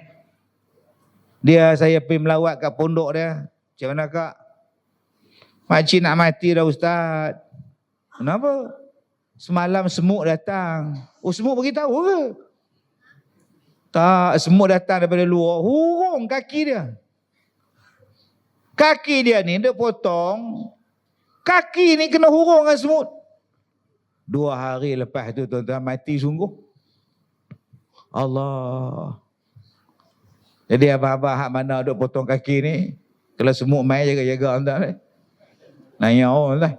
Dia, saya pergi melawat kat pondok dia. Macam mana kak? Makcik nak mati dah ustaz. Kenapa? Semalam semut datang. Oh, semut beritahu ke? Tak, semut datang daripada luar. Hurung kaki dia. Kaki dia ni dia potong. Kaki ni kena hurung dengan semut. 2 hari lepas tu tuan-tuan mati sungguh. Allah. Jadi abang-abang hak mana duk potong kaki ni, kalau semut main jaga-jaga tuan-tuan. Nanya orang lah.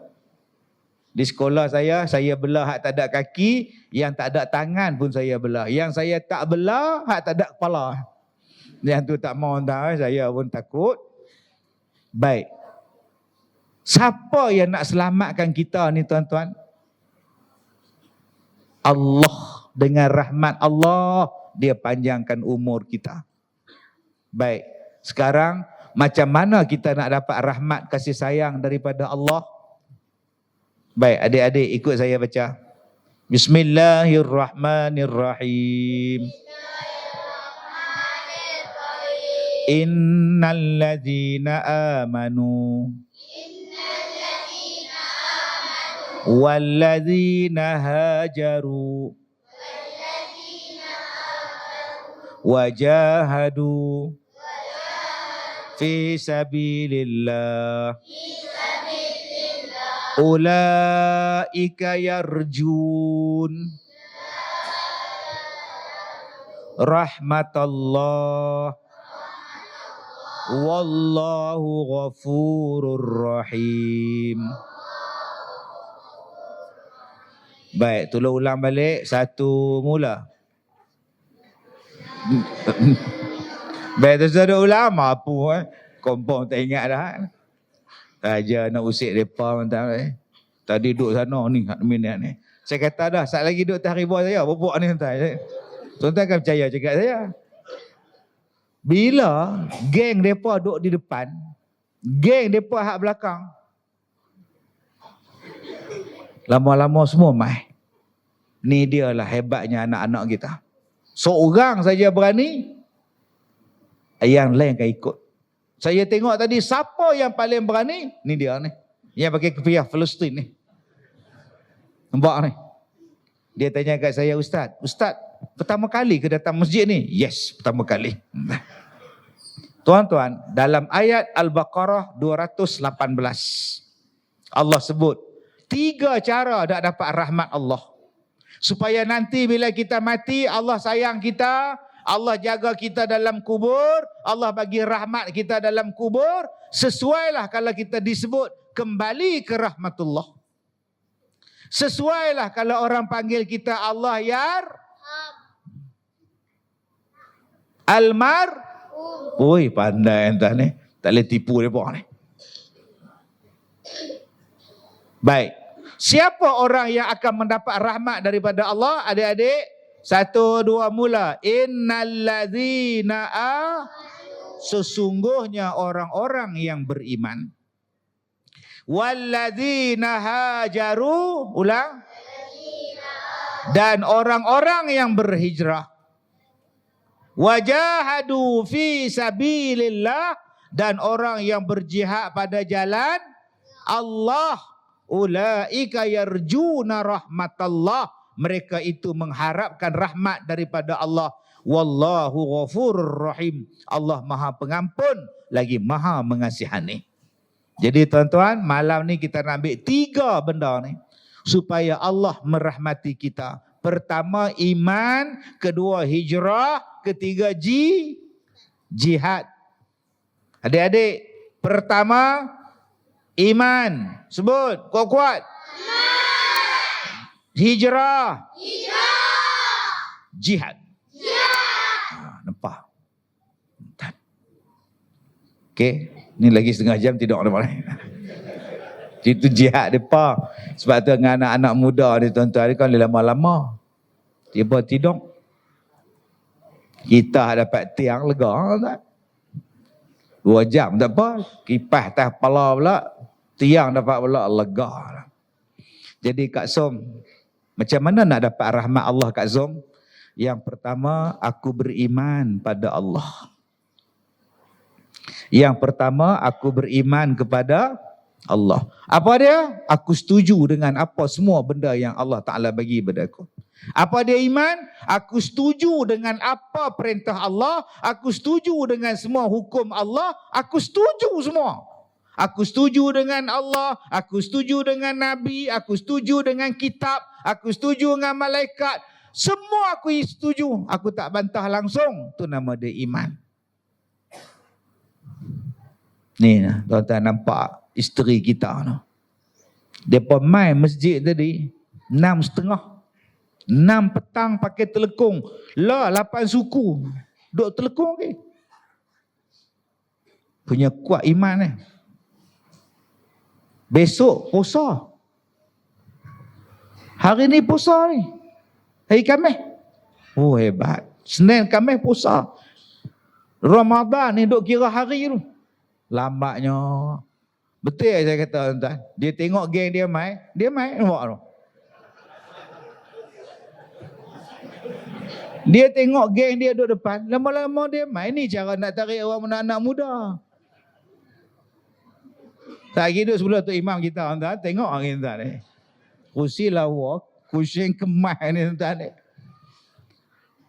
Di sekolah saya belah hak tak ada kaki, yang tak ada tangan pun saya belah. Yang saya tak belah, hak tak ada kepala. Yang tu tak mau tuan, saya pun takut. Baik. Siapa yang nak selamatkan kita ni tuan-tuan? Allah, dengan rahmat Allah, dia panjangkan umur kita. Baik, sekarang macam mana kita nak dapat rahmat kasih sayang daripada Allah? Baik, adik-adik ikut saya baca. Bismillahirrahmanirrahim. Innal ladzina amanu walladzina hajaru wajahadu fi sabilillah ulaika yarjun rahmatallah wallahu ghafurur rahim. Baik, tolong ulang balik satu mula. Baik, terus ada ulama apa kompon tak ingat dah. Saja nak usik depa mentang tadi duduk sana ni hak minit ni. Saya kata dah, sat lagi duduk atas riba saya, bobok ni tuan. Tuan akan percaya cakap saya. Bila geng depa duduk di depan, geng depa hak belakang, lama-lama semua mai. Ni dia lah hebatnya anak-anak kita. Seorang saja berani, yang lain akan ikut. Saya tengok tadi siapa yang paling berani, ni dia ni. Yang pakai kepiah Palestin ni. Nampak ni. Dia tanya kat saya, Ustaz, pertama kali ke datang masjid ni? Yes, pertama kali. Tuan-tuan, dalam ayat Al-Baqarah 218, Allah sebut 3 cara nak dapat rahmat Allah. Supaya nanti bila kita mati, Allah sayang kita, Allah jaga kita dalam kubur, Allah bagi rahmat kita dalam kubur, sesuailah kalau kita disebut kembali ke rahmatullah. Sesuailah kalau orang panggil kita Allah yar Almar. Oi, pandai entah ni. Tak boleh tipu depa ni. Baik. Siapa orang yang akan mendapat rahmat daripada Allah? Adik-adik, 1, 2 mula. Innalladzina sesungguhnya orang-orang yang beriman. Walladzina hajaru, ulang. Dan orang-orang yang berhijrah. Wajahadu fi sabilillah, dan orang yang berjihad pada jalan Allah. ulaika yarjuna rahmatallah, mereka itu mengharapkan rahmat daripada Allah. Wallahu ghafurur rahim, Allah Maha Pengampun lagi Maha Mengasihani. Jadi tuan-tuan, malam ni kita nak ambil 3 benda ni supaya Allah merahmati kita. Pertama iman, kedua hijrah, ketiga jihad. Adik-adik, pertama iman. Sebut kuat-kuat. Hijrah. Jihad. Nampak? Okey, ni lagi setengah jam tidur depan. Itu jihad depa. Sebab tu dengan anak-anak muda ni tuan-tuan, kan lama-lama tiba tidur. Kita dapat tiang lega tak? 2 jam tak apa, kipas atas kepala pula, tiang dapat pula lega. Jadi Kak Som, macam mana nak dapat rahmat Allah Kak Som? Yang pertama, aku beriman pada Allah. Yang pertama, aku beriman kepada Allah. Apa dia? Aku setuju dengan apa semua benda yang Allah Ta'ala bagi pada aku. Apa dia iman? Aku setuju dengan apa perintah Allah. Aku setuju dengan semua hukum Allah. Aku setuju semua. Aku setuju dengan Allah. Aku setuju dengan Nabi. Aku setuju dengan kitab. Aku setuju dengan malaikat. Semua aku setuju. Aku tak bantah langsung. Itu nama dia iman. Ni tuan-tuan nampak isteri kita no. Depa main masjid tadi 6:30. 6 petang pakai telekung. Lah 8 suku. Duk telekung ke? Punya kuat iman ni. Besok puasa. Hari ni puasa ni. Hari Khamis. Oh hebat. Senin Khamis puasa. Ramadan ni duk kira hari tu. Lambatnya. Betul yang saya kata tuan-tuan. Dia tengok geng dia main nampak tu. Dia tengok geng dia duduk depan, lama-lama dia main. Ni cara nak tarik orang anak-anak muda. Tak kira sebelah tu imam kita tuan-tuan, tengok orang tuan ni. Kursi lawa, kursi kemas ni tuan ni.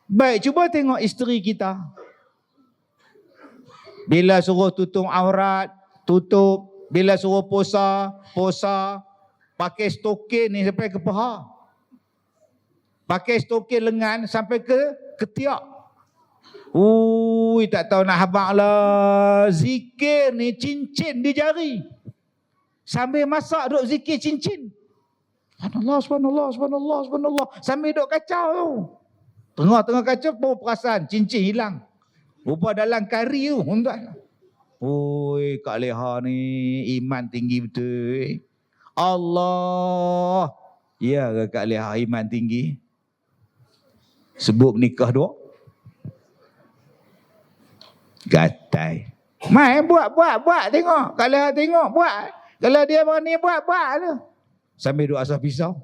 Baik, cuba tengok isteri kita. Bila suruh tutup aurat, tutup. Bila suruh puasa. Pakai stokin ni sampai ke paha. Pakai stokin lengan sampai ke ketiak. Ui, tak tahu nak habaq lah. Zikir ni cincin di jari. Sambil masak duk zikir cincin. Subhanallah, subhanallah, subhanallah, subhanallah. Sambil duk kacau tu. Tengah-tengah kacau pun perasan cincin hilang. Rupa dalam kari tu. Oi, Kak Leha ni iman tinggi betul. Allah. Ya ke Kak Leha iman tinggi? Sebut nikah 2. Gatai. Mai buat tengok. Kak Leha tengok buat. Kalau dia berani buat tu. Sambil duk asah pisau.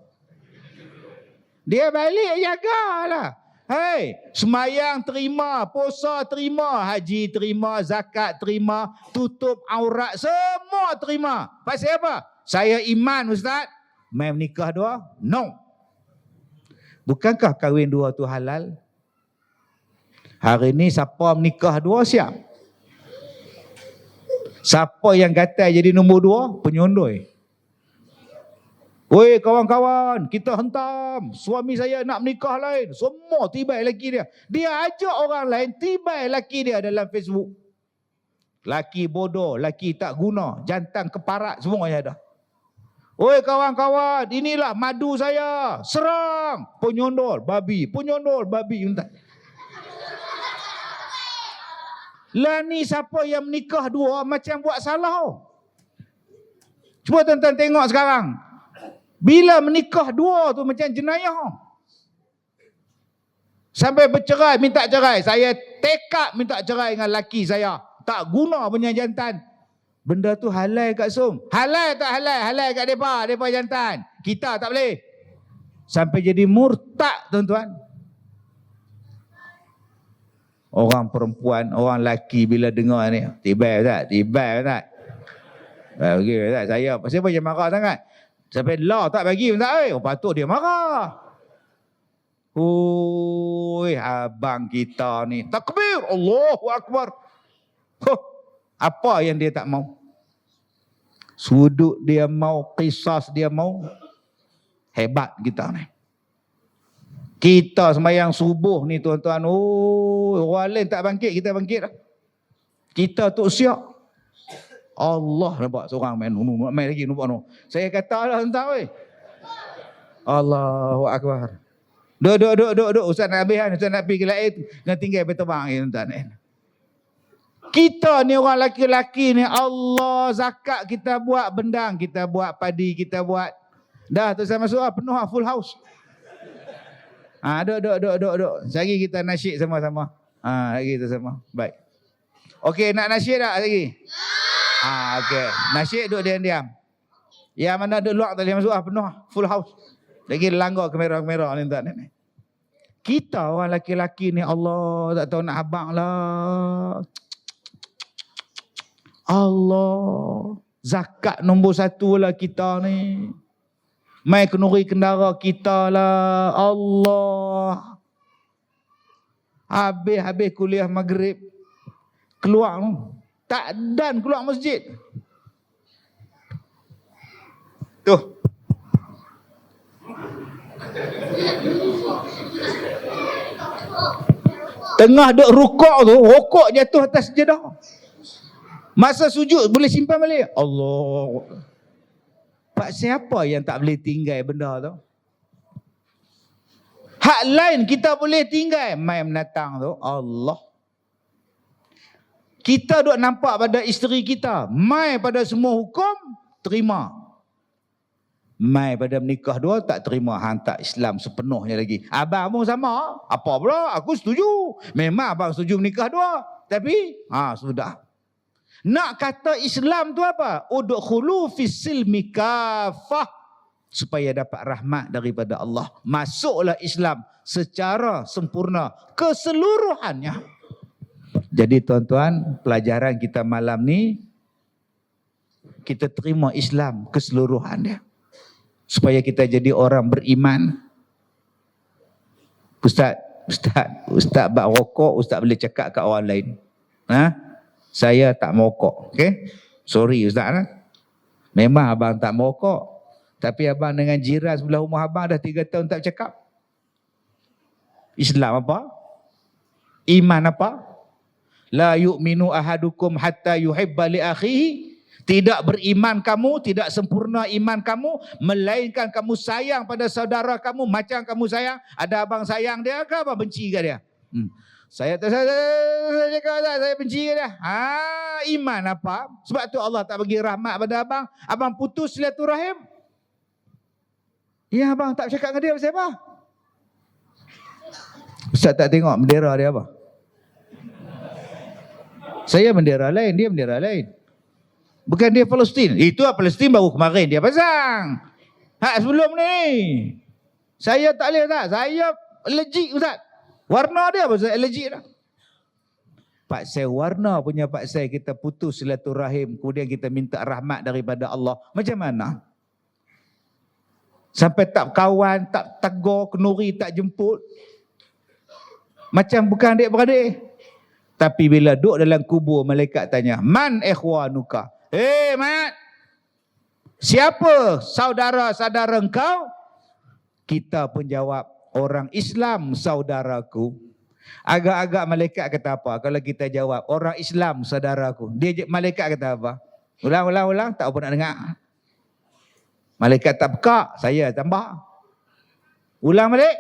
Dia balik jagalah. Hei, semayang terima, puasa terima, haji terima, zakat terima, tutup aurat semua terima. Pasal apa? Saya iman Ustaz. Mai menikah 2? No. Bukankah kahwin 2 tu halal? Hari ni siapa menikah 2 siap? Siapa yang gatal jadi nombor 2? Penyondoi. Oi kawan-kawan, kita hentam. Suami saya nak menikah lain. Semua tibai laki dia. Dia ajak orang lain tibai laki dia dalam Facebook. Laki bodoh, laki tak guna, jantan keparat, semuanya ada. Oi kawan-kawan, inilah madu saya. Serang. Penyondol, babi. Penyondol, babi. Entah. Lah ni siapa yang menikah 2 macam buat salah. Cuba tuan-tuan tengok sekarang. Bila menikah 2 tu macam jenayah. Sampai bercerai, minta cerai. Saya tekad minta cerai dengan laki saya. Tak guna punya jantan. Benda tu halal kat Som. Halal tak halal? Halal kat mereka. Mereka jantan. Kita tak boleh. Sampai jadi murtad tuan-tuan. Orang perempuan, orang laki bila dengar ni. Tibai tak? Tibai tak? Okay, tak? Saya, siapa yang marah sangat? Sampai lah tak bagi Ustaz. Patut dia marah. Oi, abang kita ni. Takbir. Allahu Akbar. Apa yang dia tak mau? Sudut dia mau, qisas dia mau. Hebat kita ni. Kita sembahyang subuh ni tuan-tuan. Orang lain tak bangkit, kita bangkit dah. Kita tu siap. Allah nampak seorang main lagi nampak no. Saya kata lah tuan-tuan weh. Allahu Akbar. Duduk. Ustaz nak habis kan? Ustaz nak pergi ke lain. Nak tinggal berterbang ya tuan-tuan. Kita ni orang laki-laki ni, Allah zakat kita buat, bendang kita buat, padi kita buat. Dah tu saya masuk penuh full house. Duduk. Sehari kita nasyid sama-sama. Lagi tu sama. Baik. Okey, nak nasyid tak lagi? Okey. Nasyid duduk diam-diam. Yang mana duduk luar tadi masuk penuh full house. Lagi langgar kamera-kamera ni tuan ni. Kita orang laki-laki ni Allah tak tahu nak abang lah. Allah. Zakat nombor 1 lah kita ni. Mai kenuri kendara kita lah. Allah. Habis kuliah maghrib. Keluar. Tak dan keluar masjid. Tuh. Tengah duk rukuk tu, rukuk jatuh atas sejadah. Masa sujud boleh simpan balik. Allah. Pak siapa yang tak boleh tinggal benda tu? Hak lain kita boleh tinggal. Mai menatang tu. Allah. Kita duk nampak pada isteri kita. Mai pada semua hukum, terima. Mai pada menikah dua, tak terima. Hantar Islam sepenuhnya lagi. Abang pun sama. Apa pula? Aku setuju. Memang abang setuju menikah dua. Tapi, sudah. Nak kata Islam tu apa? Udkhulu fis-silmi kafah. Supaya dapat rahmat daripada Allah. Masuklah Islam secara sempurna. Keseluruhannya. Jadi tuan-tuan, pelajaran kita malam ni, kita terima Islam keseluruhannya. Supaya kita jadi orang beriman. Ustaz bak rokok, Ustaz boleh cakap kat orang lain. Saya tak merokok. Okay? Sorry Ustaz. Memang abang tak merokok. Tapi abang dengan jiran sebelah rumah abang dah 3 tahun tak bercakap. Islam apa? Iman apa? La yu'minu ahadukum hatta yuhibba li akhihi. Tidak beriman kamu, tidak sempurna iman kamu, melainkan kamu sayang pada saudara kamu macam kamu sayang. Ada abang sayang dia ke abang benci ke dia? Saya benci ke dia. Iman apa? Sebab tu Allah tak bagi rahmat pada abang. Abang putus silaturahim. Ya abang tak cakap dengan dia pasal apa? Ustaz tak tengok bendera dia apa? Saya bendera lain, dia bendera lain. Bukan dia Palestin. Itu Palestin baru kemarin dia pasang. Sebelum ni. Saya tak boleh tak. Saya allergic Ustaz. Warna dia apa Ustaz? Allergic dah. Pak saya warna punya pak saya kita putus silaturahim. Kemudian kita minta rahmat daripada Allah. Macam mana? Sampai tak kawan, tak tegur, kenuri, tak jemput. Macam bukan adik-beradik. Tapi bila duduk dalam kubur, malaikat tanya, Man ikhwanuka? Mat, siapa saudara-saudara engkau? Kita pun jawab, orang Islam saudaraku. Agak-agak malaikat kata apa? Kalau kita jawab, orang Islam saudaraku. Malaikat kata apa? Ulang, tak apa nak dengar. Malaikat tak peka, saya tambah. Ulang balik.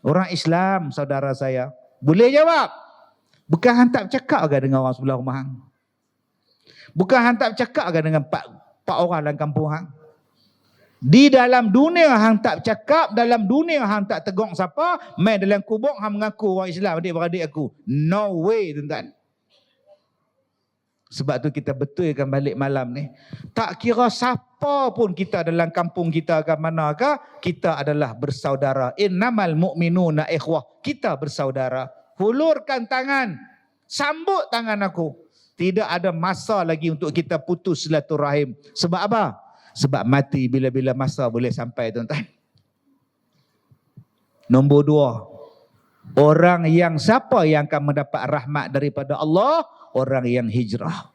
Orang Islam saudara saya. Boleh jawab. Bukan hang tak bercakap ke dengan orang sebelah rumah hang? Bukan hang tak bercakap ke dengan pak orang dalam kampung hang? Di dalam dunia hang tak bercakap, dalam dunia hang tak tegur siapa, mai dalam kubur hang mengaku orang Islam, adik-beradik aku. No way tuan-tuan. Sebab tu kita betulkan balik malam ni. Tak kira siapa pun kita dalam kampung kita ke manakah, kita adalah bersaudara. Innamal mu'minuna ikhwah. Kita bersaudara. Hulurkan tangan. Sambut tangan aku. Tidak ada masa lagi untuk kita putus silaturahim. Sebab apa? Sebab mati bila-bila masa boleh sampai, tuan-tuan. Nombor 2, orang yang siapa yang akan mendapat rahmat daripada Allah? Orang yang hijrah.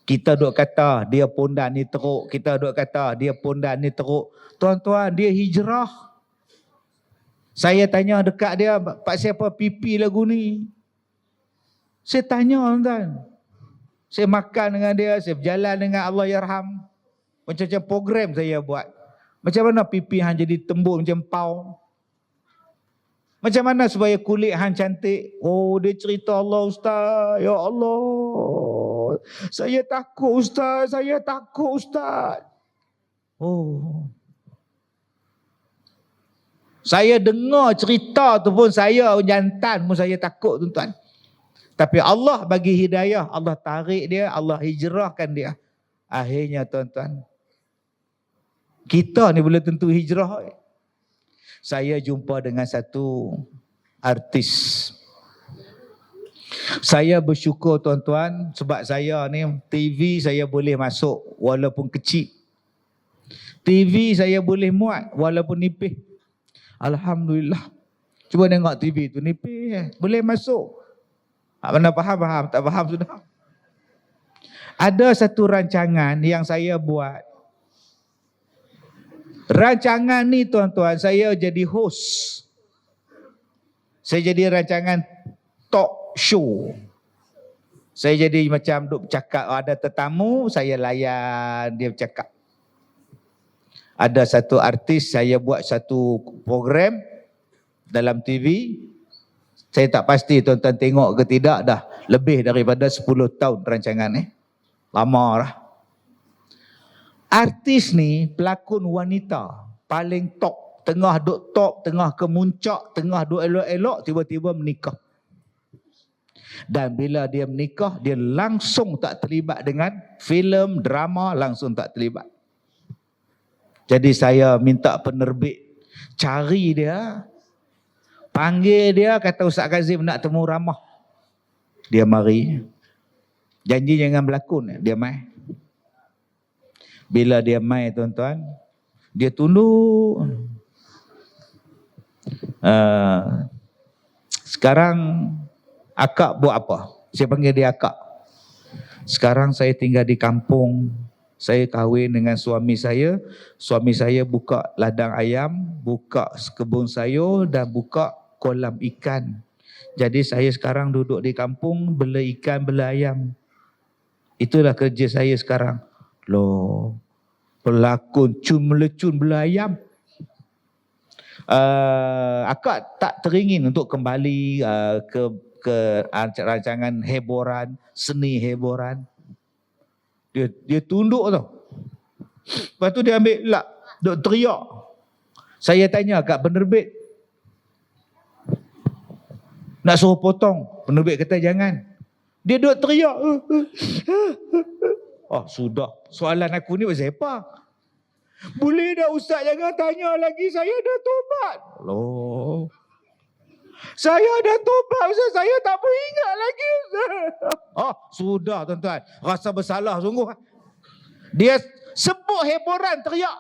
Kita duk kata dia pondan ni teruk, kita duk kata dia pondan ni teruk. Tuan-tuan, dia hijrah. Saya tanya dekat dia, Pak siapa pipi lagu ni? Saya tanya, tuan-tuan. Saya makan dengan dia, saya berjalan dengan Allah Yarham. Macam-macam program saya buat. Macam mana pipi hang jadi tembul macam pau? Macam mana supaya kulit hang cantik? Oh, dia cerita Allah, Ustaz. Ya Allah. Saya takut, Ustaz. Saya takut, Ustaz. Oh. Saya dengar cerita tu pun saya jantan pun saya takut, tuan-tuan. Tapi Allah bagi hidayah. Allah tarik dia. Allah hijrahkan dia. Akhirnya, tuan-tuan, kita ni belum tentu hijrah. Saya jumpa dengan satu artis. Saya bersyukur, tuan-tuan, sebab saya ni TV saya boleh masuk walaupun kecil. TV saya boleh muat walaupun nipis. Alhamdulillah. Cuba tengok TV tu nipis, boleh masuk. Mana faham? Tak faham sudah. Ada satu rancangan yang saya buat. Rancangan ni, tuan-tuan, saya jadi host. Saya jadi rancangan talk show. Saya jadi macam duk bercakap, ada tetamu, saya layan dia bercakap. Ada satu artis, saya buat satu program dalam TV. Saya tak pasti tuan-tuan tengok ke tidak, dah lebih daripada 10 tahun rancangan ni. Lama lah. Artis ni pelakon wanita paling top, tengah duk top, tengah kemuncak, tengah duk elok-elok, tiba-tiba menikah. Dan bila dia menikah, dia langsung tak terlibat dengan filem, drama, langsung tak terlibat. Jadi saya minta penerbit cari dia, panggil dia, kata Ustaz Kazim nak temu Ramah. Dia mari. Janji jangan berlakon, dia mai. Bila dia mai, tuan-tuan, dia tunduk. Sekarang akak buat apa? Saya panggil dia akak. Sekarang saya tinggal di kampung. Saya kahwin dengan suami saya. Suami saya buka ladang ayam, buka kebun sayur dan buka kolam ikan. Jadi saya sekarang duduk di kampung, bela ikan, bela ayam. Itulah kerja saya sekarang. Loh, pelakon cun-melecun bela ayam. Akak tak teringin untuk kembali ke rancangan hiburan, seni hiburan. Dia tunduk tau. Lepas tu dia ambil lap, duk teriak. Saya tanya kat penerbit, nak suruh potong. Penerbit kata jangan. Dia duk teriak. Oh sudah, soalan aku ni pasal apa? Boleh dah Ustaz jangan tanya lagi, saya dah tobat. Loh, saya dah tobat Ustaz, saya tak boleh ingat lagi Ustaz. Oh sudah tuan-tuan, rasa bersalah sungguh. Dia sebut hiburan teriak.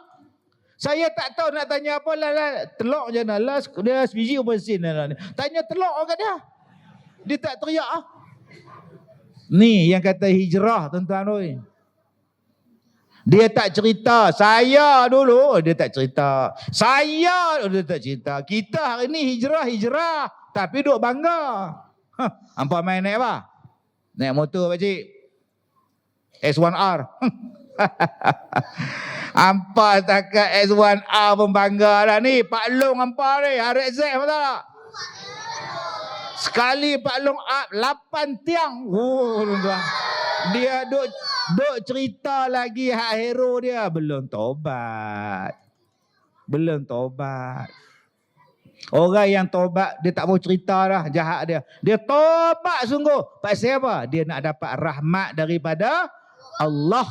Saya tak tahu nak tanya apa lah. Telok je nak last, dia sebiji bersin lah. Tanya telok kat dia. Dia tak teriak ah. Ni yang kata hijrah tuan-tuan oi. Dia tak cerita, saya dulu, dia tak cerita. Saya, dia tak cerita. Kita hari ni hijrah, tapi duk bangga. Hampa main naik apa? Naik motor pakcik. S1R. Hampa takat S1R pun bangga dah ni. Pak Long hampa ni, RXZ betul tak? Sekali Pak Long up 8 tiang. Oh, tuan-tuan. Dia duk cerita lagi hak hero dia. Belum tobat. Orang yang tobat, dia tak mau cerita dah jahat dia. Dia tobat sungguh. Pasal apa? Dia nak dapat rahmat daripada Allah.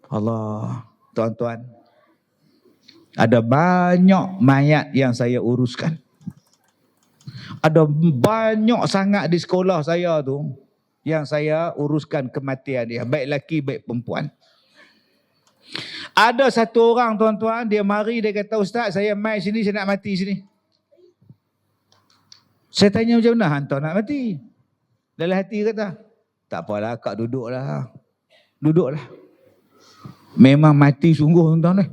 Allah. Tuan-tuan, ada banyak mayat yang saya uruskan. Ada banyak sangat di sekolah saya tu yang saya uruskan kematian dia, baik lelaki baik perempuan. Ada satu orang tuan-tuan, dia mari, dia kata, Ustaz, saya mai sini, saya nak mati sini. Saya tanya, macam mana hantar nak mati? Dalam hati kata, tak apalah kak, duduklah. Memang mati sungguh tuan-tuan.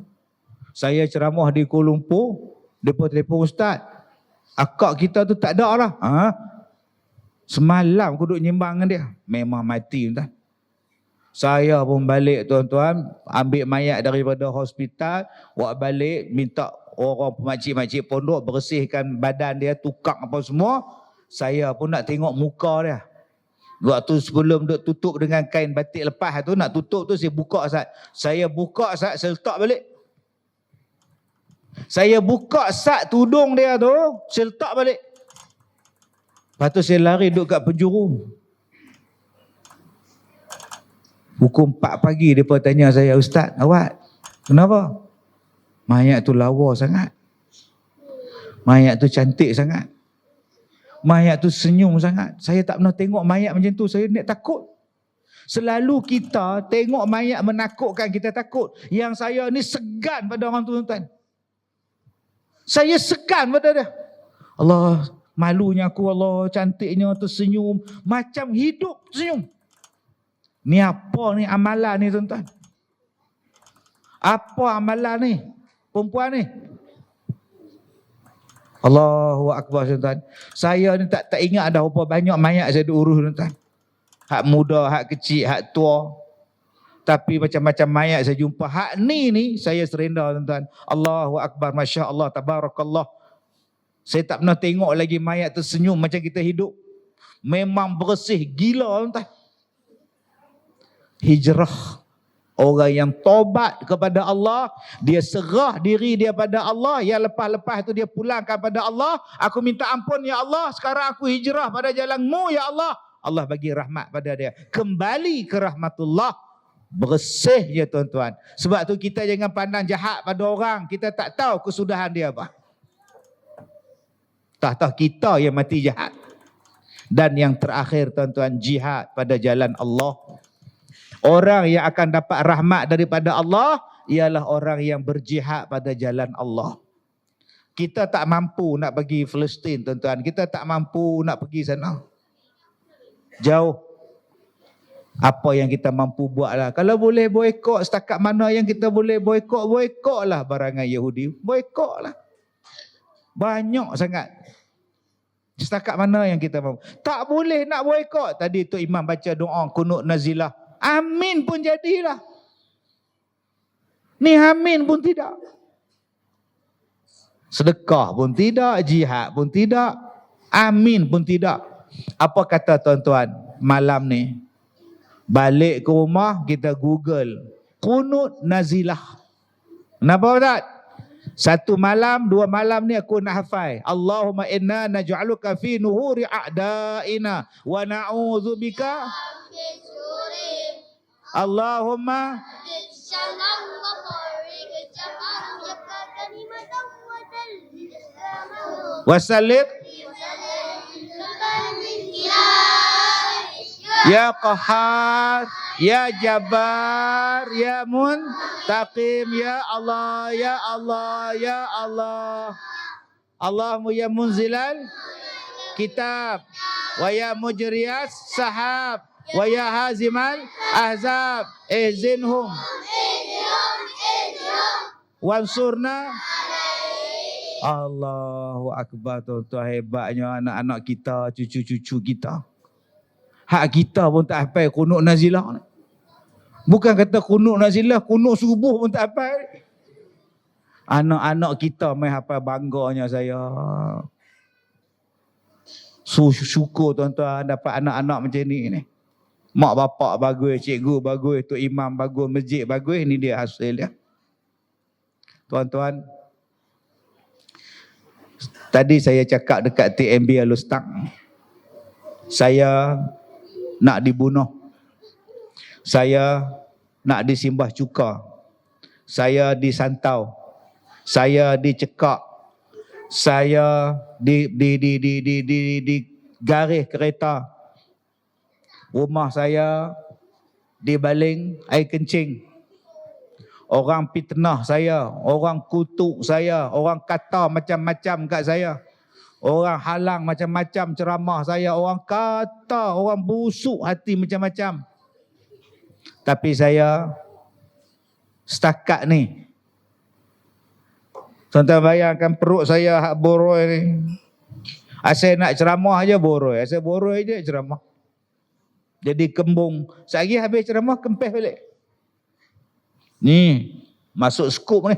Saya ceramah di Kuala Lumpur, depa telefon, Ustaz, akak kita tu tak ada lah. Semalam aku duduk nyembang dengan dia, memang mati tuan. Saya pun balik tuan-tuan, ambil mayat daripada hospital, buat balik, minta orang makcik-makcik pondok bersihkan badan dia, tukang apa semua. Saya pun nak tengok muka dia. Waktu sebelum duk tutup dengan kain batik lepas tu, nak tutup tu saya buka Ustaz. Saya letak balik. Saya buka sat tudung dia tu, saya letak balik. Lepas tu saya lari duduk kat penjuru. Pukul 4 pagi dia pun tanya saya, Ustaz, awak kenapa? Mayat tu lawa sangat. Mayat tu cantik sangat. Mayat tu senyum sangat. Saya tak pernah tengok mayat macam tu. Saya nak takut. Selalu kita tengok mayat menakutkan, kita takut. Yang saya ni segan pada orang tu tuan. Saya segan pada dia. Allah, malunya aku, Allah, cantiknya tersenyum. Macam hidup senyum. Ni apa ni amalan ni tuan-tuan? Apa amalan ni? Perempuan ni. Allahu Akbar tuan-tuan. Saya ni tak ingat dah berapa banyak mayat saya diurus tuan-tuan. Hak muda, hak kecil, hak tua. Tapi macam-macam mayat saya jumpa. Hak ni saya serendah tuan-tuan. Allahu Akbar, Masya Allah, Tabarakallah. Saya tak pernah tengok lagi mayat tersenyum macam kita hidup. Memang bersih gila tuan-tuan. Hijrah. Orang yang tobat kepada Allah, dia serah diri dia pada Allah, yang lepas-lepas itu dia pulangkan pada Allah. Aku minta ampun ya Allah, sekarang aku hijrah pada jalan-Mu ya Allah. Allah bagi rahmat pada dia. Kembali ke rahmatullah. Bersih je tuan-tuan. Sebab tu kita jangan pandang jahat pada orang. Kita tak tahu kesudahan dia apa. Tak tahu kita yang mati jahat. Dan yang terakhir tuan-tuan, jihad pada jalan Allah. Orang yang akan dapat rahmat daripada Allah ialah orang yang berjihad pada jalan Allah. Kita tak mampu nak pergi Palestin tuan-tuan. Kita tak mampu nak pergi sana. Jauh. Apa yang kita mampu buatlah. Kalau boleh boikot setakat mana yang kita boleh boikot, boikotlah barangan Yahudi. Boikotlah. Banyak sangat. Setakat mana yang kita mampu. Tak boleh nak boikot. Tadi tu imam baca doa kunut nazilah. Amin pun jadilah. Ni amin pun tidak. Sedekah pun tidak, jihad pun tidak, amin pun tidak. Apa kata tuan-tuan malam ni? Balik ke rumah kita Google kunut nazilah. Kenapa Ustaz? Satu malam, dua malam ni aku nak hafal. Allahumma inna naj'aluka fi nuhuri a'daina wa na'udzubika Allahumma wasallit ya Qahhar ya Jabbar ya Muntaqim ya Allah ya Allah ya Allah. Allahumma ya munzilal kitab wa ya mujriyas sahab wa ya hazimal ahzab izinhum wansurna. Allahu Akbar tuan-tuan, hebatnya anak-anak kita, cucu-cucu kita. Hak kita pun tak hafal kunut nazilah. Bukan kata kunut nazilah, kunut subuh pun tak hafal. Anak-anak kita main hafal, bangganya saya. Syukur tuan-tuan dapat anak-anak macam ni. Mak bapak bagus, cikgu bagus, tok imam bagus, masjid bagus, ini dia hasil dia. Tuan-tuan, tadi saya cakap dekat TMB Alustaq, saya nak dibunuh. Saya nak disimbah cuka. Saya disantau. Saya dicekak. Saya di garis kereta. Rumah saya dibaling air kencing. Orang fitnah saya, orang kutuk saya, orang kata macam-macam kat saya. Orang halang macam-macam ceramah saya, orang kata, orang busuk hati macam-macam. Tapi saya setakat ni, tuan-tuan bayangkan perut saya hak boroi ni. Asal nak ceramah aja boroi, asal boroi je ceramah. Jadi kembung. Sehari habis ceramah kempes balik. Ni masuk skop ni.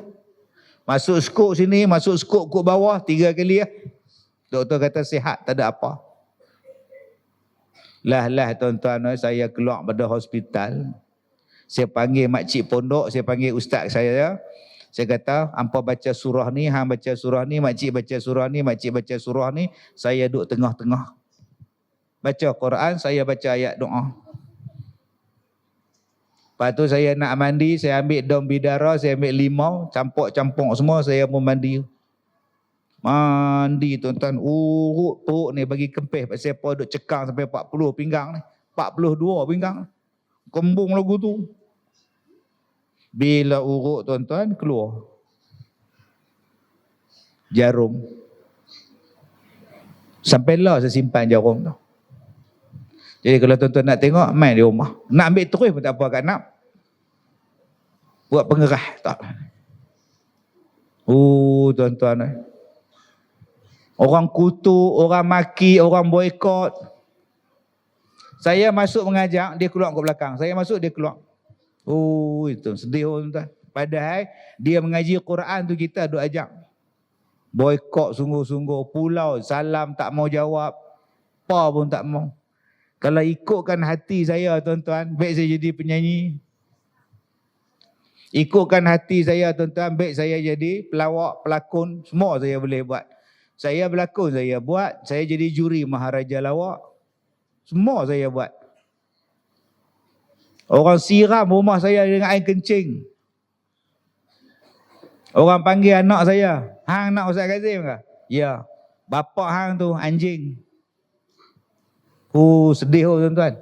Masuk skop sini, masuk skop ke bawah 3 kali lah. Doktor kata sihat, tak ada apa. Lah tuan-tuan, saya keluar pada hospital. Saya panggil makcik pondok, saya panggil ustaz saya. Saya kata, hampa baca surah ni, hang baca surah ni, makcik baca surah ni, makcik baca surah ni. Saya duduk tengah-tengah. Baca Quran, saya baca ayat doa. Lepas tu saya nak mandi, saya ambil daun bidara, saya ambil limau, campur-campur semua, saya pun mandi. Mandi tuan-tuan, urut perut ni bagi kempis. Pasal apa duk cekang sampai 40 pinggang ni. 42 pinggang. Kembung lagu tu. Bila urut tuan-tuan, keluar jarum. Sampailah saya simpan jarum tu. Jadi kalau tuan-tuan nak tengok, main di rumah. Nak ambil terus pun tak apa kat nak. Buat pengerah tak. Tuan-tuan. Orang kutuk, orang maki, orang boikot. Saya masuk mengajak, dia keluar ke belakang. Saya masuk, dia keluar. Itu sedih tuan-tuan. Padahal dia mengaji Quran tu kita duk ajak. Boikot sungguh-sungguh. Pulau, salam tak mau jawab. Apa pun tak mau. Kalau ikutkan hati saya tuan-tuan, baik saya jadi penyanyi. Ikutkan hati saya tuan-tuan, baik saya jadi pelawak, pelakon, semua saya boleh buat. Saya berlakon saya buat, saya jadi juri Maharaja Lawak. Semua saya buat. Orang siram rumah saya dengan air kencing. Orang panggil anak saya, hang nak Ustaz Kazim ke? Ya. Bapak hang tu anjing. Sedih tuan-tuan.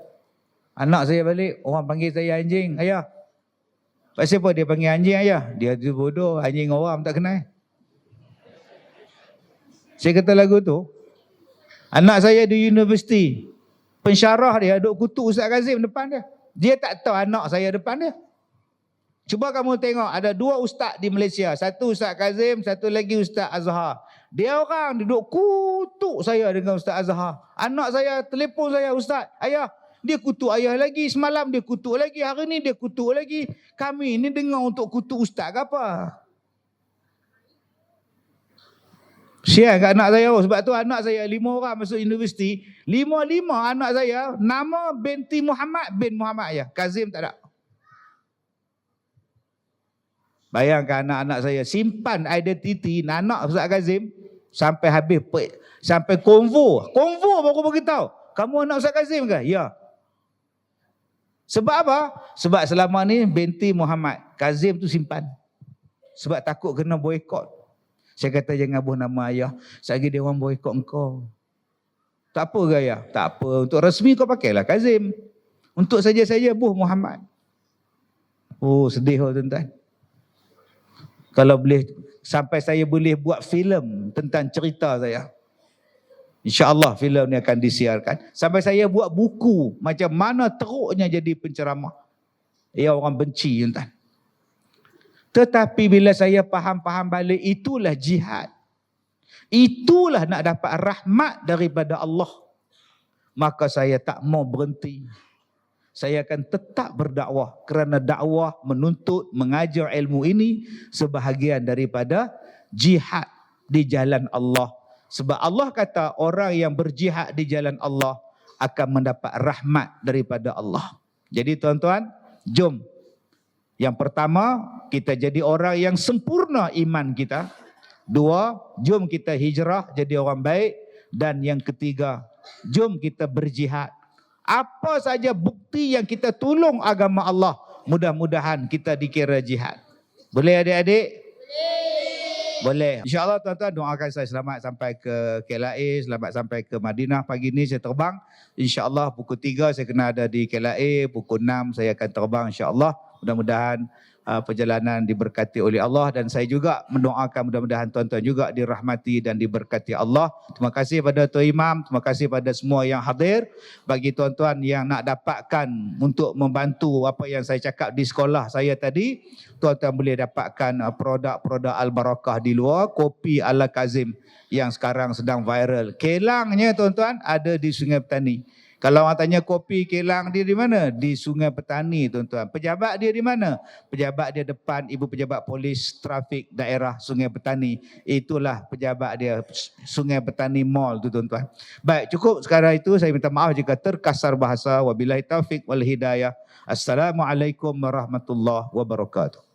Anak saya balik, orang panggil saya anjing. Ayah. Pasal apa dia panggil anjing ayah? Dia tu bodoh, anjing orang tak kenal. Saya kata lagu tu, anak saya di universiti, pensyarah dia duk kutuk Ustaz Kazim depan dia. Dia tak tahu anak saya depan dia. Cuba kamu tengok, ada 2 ustaz di Malaysia. Satu Ustaz Kazim, satu lagi Ustaz Azhar. Dia orang duduk kutuk saya dengan Ustaz Azhar. Anak saya telefon saya, Ustaz, ayah, dia kutuk ayah lagi. Semalam dia kutuk lagi, hari ni dia kutuk lagi. Kami ni dengar untuk kutuk Ustaz ke apa? Sial kat anak saya. Sebab tu anak saya 5 orang masuk universiti. 5 anak saya nama binti Muhammad bin Muhammad ayah. Kazim tak ada. Bayangkan anak-anak saya simpan identiti anak Ustaz Kazim sampai habis, sampai konvo baru beritahu, kamu anak Ustaz Kazim ke? Ya. Sebab apa? Sebab selama ni binti Muhammad, Kazim tu simpan. Sebab takut kena boikot. Saya kata jangan buh nama ayah, selagi dia orang boikot engkau. Tak apa ke ayah? Tak apa, untuk resmi kau pakailah Kazim. Untuk saja-saja buh Muhammad. Sedih tuan-tuan. Kalau boleh, sampai saya boleh buat filem tentang cerita saya. InsyaAllah filem ni akan disiarkan. Sampai saya buat buku macam mana teruknya jadi penceramah. Ya, orang benci tuan-tuan. Tetapi bila saya faham balik, itulah jihad. Itulah nak dapat rahmat daripada Allah. Maka saya tak mau berhenti. Saya akan tetap berdakwah kerana dakwah, menuntut, mengajar ilmu ini sebahagian daripada jihad di jalan Allah. Sebab Allah kata orang yang berjihad di jalan Allah akan mendapat rahmat daripada Allah. Jadi tuan-tuan, jom. Yang pertama, kita jadi orang yang sempurna iman kita. 2, jom kita hijrah jadi orang baik. Dan yang ketiga, jom kita berjihad. Apa saja bukti yang kita tolong agama Allah, mudah-mudahan kita dikira jihad. Boleh adik-adik? Boleh. Boleh. InsyaAllah tuan-tuan doakan saya selamat sampai ke KLIA, selamat sampai ke Madinah. Pagi ni saya terbang. InsyaAllah pukul 3 saya kena ada di KLIA, pukul 6 saya akan terbang insyaAllah. Mudah-mudahan perjalanan diberkati oleh Allah, dan saya juga mendoakan mudah-mudahan tuan-tuan juga dirahmati dan diberkati Allah. Terima kasih pada Tuan Imam, terima kasih pada semua yang hadir. Bagi tuan-tuan yang nak dapatkan untuk membantu apa yang saya cakap di sekolah saya tadi, tuan-tuan boleh dapatkan produk-produk Al-Barakah di luar, kopi Ala Kazim yang sekarang sedang viral. Kelangnya tuan-tuan ada di Sungai Petani. Kalau orang tanya kopi Kelang dia di mana? Di Sungai Petani tuan-tuan. Pejabat dia di mana? Pejabat dia depan Ibu Pejabat Polis Trafik Daerah Sungai Petani. Itulah pejabat dia, Sungai Petani Mall tu tuan-tuan. Baik, cukup sekarang itu. Saya minta maaf jika terkasar bahasa. Wabillahi taufiq wal hidayah. Assalamualaikum warahmatullahi wabarakatuh.